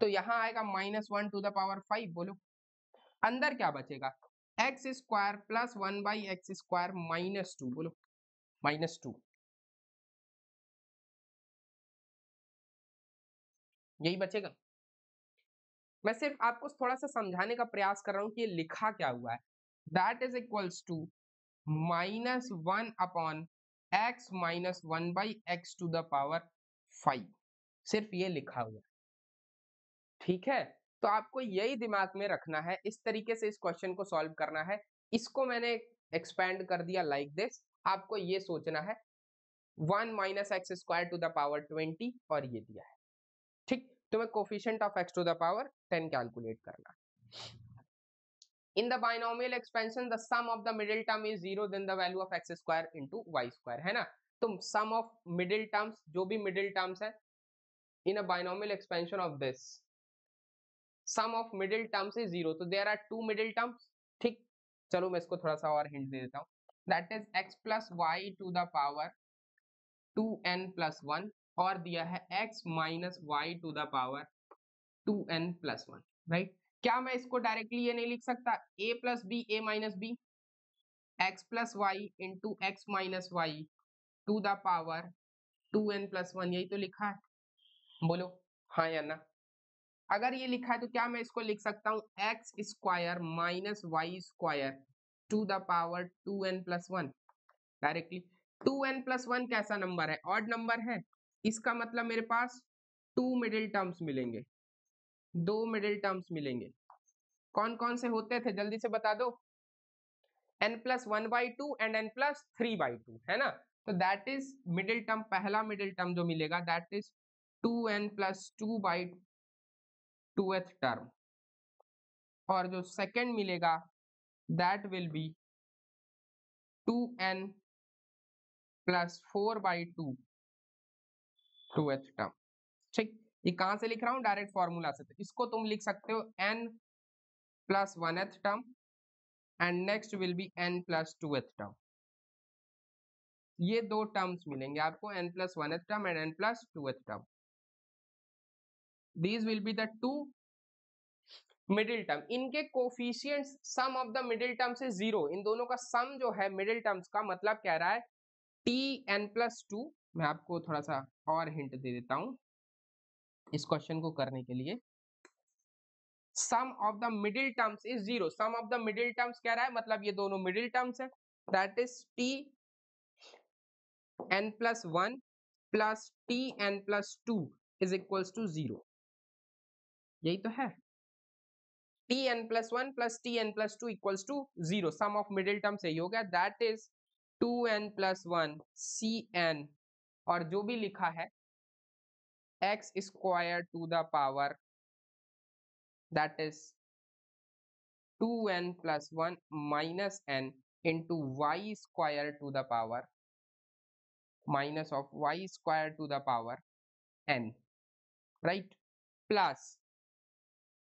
तो यहां आएगा माइनस 1 टू द पावर 5। बोलो अंदर क्या बचेगा? X square plus 1 by x square minus 2। बोलो माइनस 2, यही बचेगा। मैं सिर्फ आपको थोड़ा सा समझाने का प्रयास कर रहा हूं कि ये लिखा क्या हुआ है। That is equals to minus 1 upon x minus 1 by x to the power 5, सिर्फ ये लिखा हुआ है। ठीक है, तो आपको यही दिमाग में रखना है, इस तरीके से इस क्वेश्चन को सॉल्व करना है। इसको मैंने एक्सपैंड कर दिया लाइक दिस, आपको ये सोचना है 1 minus x square to the power 20 और ये दिया है। ठीक, तो मैं coefficient of x to the power 10 calculate करना। In the binomial expansion, the sum of the middle term is 0, then the value of x square into y square, है ना? तो sum of middle terms, जो भी middle terms है in a binomial expansion of this, sum of middle terms is 0, तो there are two middle terms। ठीक, चलो मैं इसको थोड़ा सा और हिंट दे देता हूँ, that is x plus y to the power 2n plus 1, और दिया है x minus y to the power 2n plus 1, right? क्या मैं इसको डायरेक्टली ये नहीं लिख सकता, a plus b a minus b, x plus y into x minus y to the power 2n plus 1, यही तो लिखा है। बोलो हाँ या ना? अगर ये लिखा है तो क्या मैं इसको लिख सकता हूँ x square minus y square to the power 2n plus 1 directly. 2n plus 1 कैसा नंबर है? ऑड नंबर है, इसका मतलब मेरे पास टू मिडिल टर्म्स मिलेंगे, दो मिडिल टर्म्स मिलेंगे। कौन कौन से होते थे जल्दी से बता दो? n plus 1/2 and n plus 3/2, है ना? तो दैट इज मिडिल टर्म, पहला मिडिल टर्म जो मिलेगा that is 2n plus 2/2 2th term, और जो सेकंड मिलेगा that will be 2n plus 4/2 2th term. ठीक, ये कहां से लिख रहा हूं? डायरेक्ट फॉर्मूला से। तो इसको तुम लिख सकते हो n plus 1th term and next will be n plus 2th term. ये दो टर्म्स मिलेंगे आपको, n plus 1th term and n plus 2th term. These will be the two middle term. इनके coefficients sum of the middle terms is 0। इन दोनों का सम जो है मिडिल टर्म्स का, मतलब कह रहा है tn+2। मैं आपको थोड़ा सा और हिंट दे देता हूं इस क्वेश्चन को करने के लिए। Sum of the middle terms is 0। Sum of the middle terms कह रहा है, मतलब ये दोनों मिडिल टर्म्स है, that is tn+1 plus tn+2 is equals to 0। यही तो है, tn+1 plus tn+2 equals to 0। Sum of middle term सही हो गया, दैट इज 2n+1 cn, और जो भी लिखा है x square to the power that is 2n+1 minus n into y square to the power minus of y square to the power n, right, plus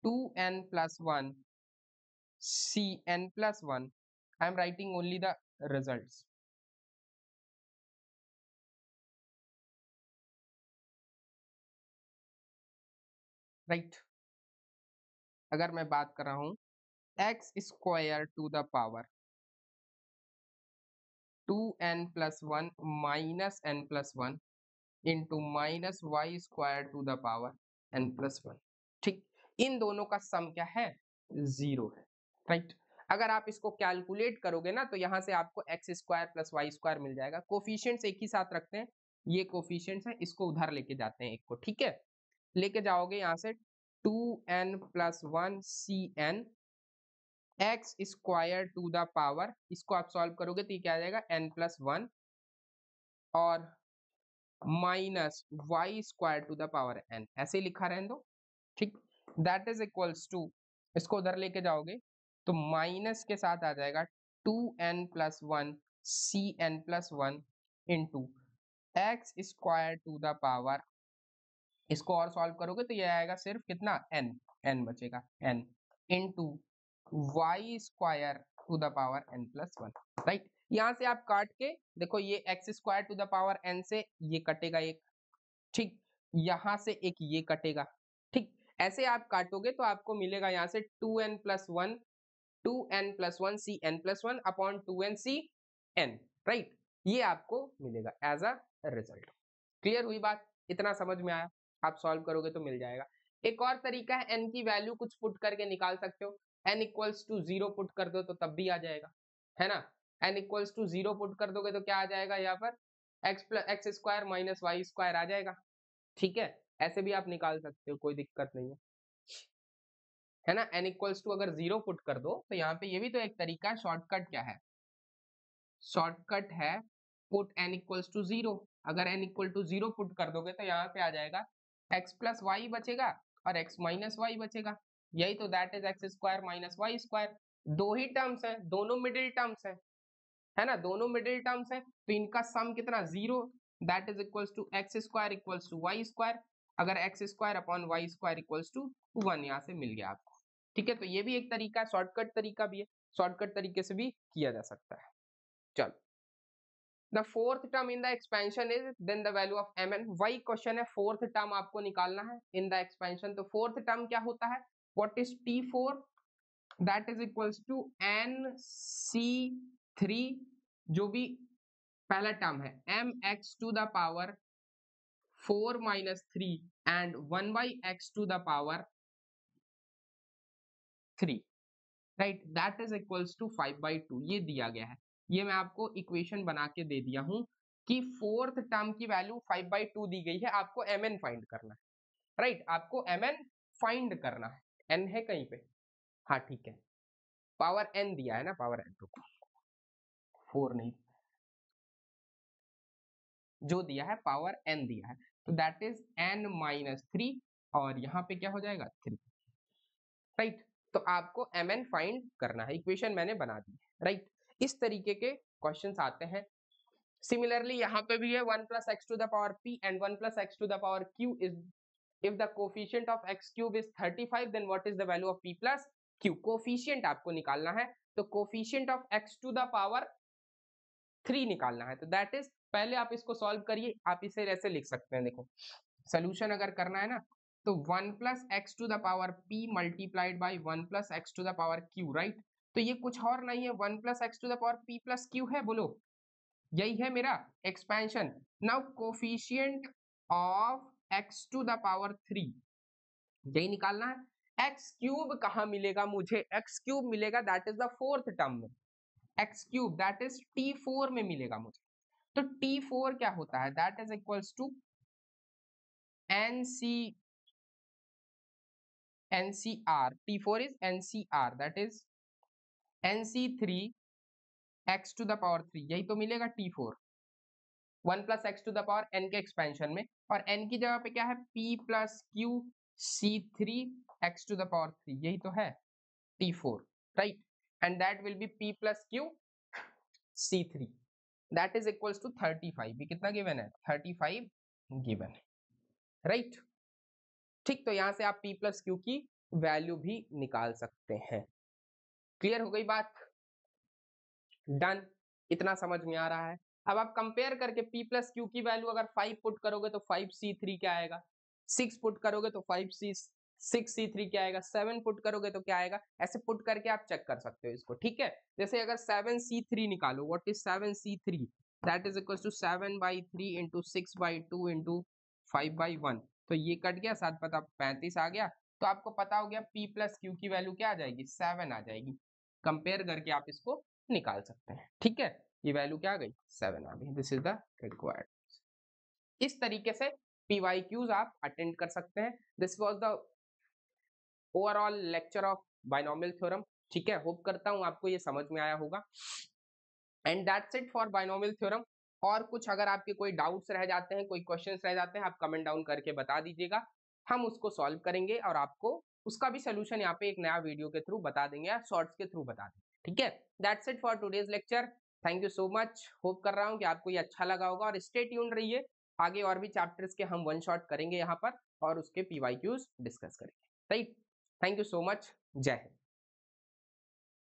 2n+1 cn+1। I am writing only the results, right. अगर मैं बात कर रहा हूं x square to the power 2n+1 minus n+1 into minus y square to the power n+1, ठीक, इन दोनों का सम क्या है? 0 है, राइट। अगर आप इसको कैलकुलेट करोगे ना तो यहां से आपको x square plus y square मिल जाएगा। कोफिशिएंट्स एक ही साथ रखते हैं, ये कोफिशिएंट्स है, इसको उधर लेके जाते हैं एक को, ठीक है। लेके जाओगे यहां से 2n+1 cn x square to the power, इसको आप सॉल्व करोगे तो ये क्या आ जाएगा? n+1 और minus y square to the power n, ऐसे लिखा रहने दो, ठीक। दैट इज इक्वल्स टू, इसको उधर लेके जाओगे तो माइनस के साथ आ जाएगा 2n+1 cn+1 into x square to the power, इसको और सॉल्व करोगे तो ये आएगा सिर्फ कितना? n बचेगा, n into y square to the power n+1, right. यहां से आप काट के देखो, ये x square to the power n से ये कटेगा एक, ठीक, यहां से एक ये कटेगा, ठीक। ऐसे आप काटोगे तो आपको मिलेगा यहां से 2n+1 cn+1 upon 2n right, ये आपको मिलेगा एज अ रिजल्ट। क्लियर हुई बात? इतना समझ में आया? आप सॉल्व करोगे तो मिल जाएगा। एक और तरीका है, n की वैल्यू कुछ पुट करके निकाल सकते हो। n इक्वल्स टू 0 पुट कर दो तो तब भी आ जाएगा, है ना। n इक्वल्स टू 0 पुट कर दोगे तो क्या आ जाएगा? यहाँ पर x square minus y square आ जाएगा, ठीक है। ऐसे भी आप निकाल सकते हो, कोई दिक्कत नहीं है ना। n इक्वल्स टू अगर 0 पुट कर दो तो यहाँ पे ये भी तो एक तरीका है। शॉर्टकट क्या है? शॉर्टकट है पुट n इक्वल्स टू 0। अगर n इक्वल टू 0 पुट कर दोगे तो यहाँ पे आ जाएगा x प्लस वाई बचेगा और x माइनस वाई बचेगा, यही तो, that is x square minus y square. दो ही टर्म्स है, दोनों मिडिल टर्म्स है ना, दोनों मिडिल टर्म्स है, तो इनका सम कितना? 0, that is equals to x square equals to y square. अगर x square upon y square equals to 1, यहाँ से मिल गया आपको, ठीक है। तो ये भी एक तरीका है, शॉर्टकट तरीका भी है, शॉर्टकट तरीके से भी किया जा सकता है। चलो, the fourth term in the expansion is then the value of mn। वही क्वेश्चन है, फोर्थ टर्म आपको निकालना है इन द एक्सपेंशन। तो फोर्थ टर्म क्या होता है? What is t4? That is equals to nc3, जो भी पहला टर्म है mx to the power 4 minus 3 and 1/x to the power 3, right, that is equals to 5/2। ये दिया गया है, ये मैं आपको इक्वेशन बना के दे दिया हूं कि फोर्थ टर्म की वैल्यू 5/2 दी गई है, आपको mn फाइंड करना है, राइट, आपको mn फाइंड करना है। n है कहीं पे? हाँ ठीक है, पावर n दिया है ना, पावर n, रुको, 4 नहीं, जो दिया है पावर n दिया है, तो दैट इज n-3, और यहाँ पे क्या हो जाएगा? 3। राइट। तो आपको mn फाइंड करना है, इक्वेशन मैंने बना दी है, राइट। इस तरीके के क्वेश्चंस आते हैं। सिमिलरली यहाँ पे भी है 1 plus x to the power p and 1 plus x to the power q is if the coefficient of x cube is 35 then what is the value of p plus q। Coefficient आपको निकालना है, तो coefficient of x to the power 3 निकालना है। तो दैट इज, पहले आप इसको सॉल्व करिए, आप इसे ऐसे लिख सकते हैं, देखो सोल्यूशन अगर करना है ना तो 1 plus x to the power p multiplied by 1 plus x to the power q, right. तो ये कुछ और नहीं है, 1 plus x to the power p plus q है, बोलो यही है मेरा expansion. Now coefficient of x to the power 3 यही निकालना है। x क्यूब कहाँ मिलेगा मुझे, x क्यूब मिलेगा that is the fourth term में, x cube that is t4 में मिलेगा मुझे। तो t4 क्या होता है, that is equals to NCR, t4 is NCR that is NC3 x to the power 3, यही तो मिलेगा t4, 1 plus x to the power n के एक्सपेंशन में, और n की जगह पे क्या है p plus q c3 x to the power 3, यही तो है t4, right. And that will be p plus q c3 that is equals to 35। ये कितना गिवन है, 35 गिवन है, राइट। ठीक, तो यहां से आप p plus q की वैल्यू भी निकाल सकते हैं। क्लियर हो गई बात, डन, इतना समझ में आ रहा है। अब आप कंपेयर करके p plus q की वैल्यू अगर 5 पुट करोगे तो 5c3 क्या आएगा, 6 पुट करोगे तो 6c3 क्या आएगा, 7 पुट करोगे तो क्या आएगा, ऐसे पुट करके आप चेक कर सकते हो इसको, ठीक है। जैसे अगर 7c3 निकालो, what is 7c3, that is equal to 7/3 into 6/2 into 5/1, तो ये कट गया, 7 पता 35 आ गया। तो आपको पता हो गया p plus q की वैल्यू क्या आ जाएगी, 7 आ जाएगी। कंपेयर करके आप इसको निकाल सकते हैं, ठीक है। ये वैल्यू क्या आ गई, 7 आ गई। This is the required. इस तरीके से PYQs आप अटेंड कर सकते हैं। This was the overall lecture of binomial theorem, ठीक है। होप करता हूं आपको ये समझ में आया होगा। And that's it for binomial theorem. और कुछ अगर आपके कोई डाउट्स रह जाते हैं, कोई क्वेश्चंस रह जाते हैं, आप कमेंट डाउन करके बता दीजिएगा, हम उसको सॉल्व करेंगे और आपको उसका भी सोल्यूशन यहाँ पे एक नया वीडियो के थ्रू बता देंगे या शॉर्ट्स के थ्रू बता देंगे, ठीक है। That's it for today's lecture. Thank you so much. Hope कर रहा हूँ कि आपको ये अच्छा लगा होगा, और स्टे ट्यून्ड रहिए, आगे और भी चैप्टर्स के हम वन शॉट करेंगे यहाँ पर और उसके PYQs डिस्कस करेंगे, right. Thank you so much, जय हिंद।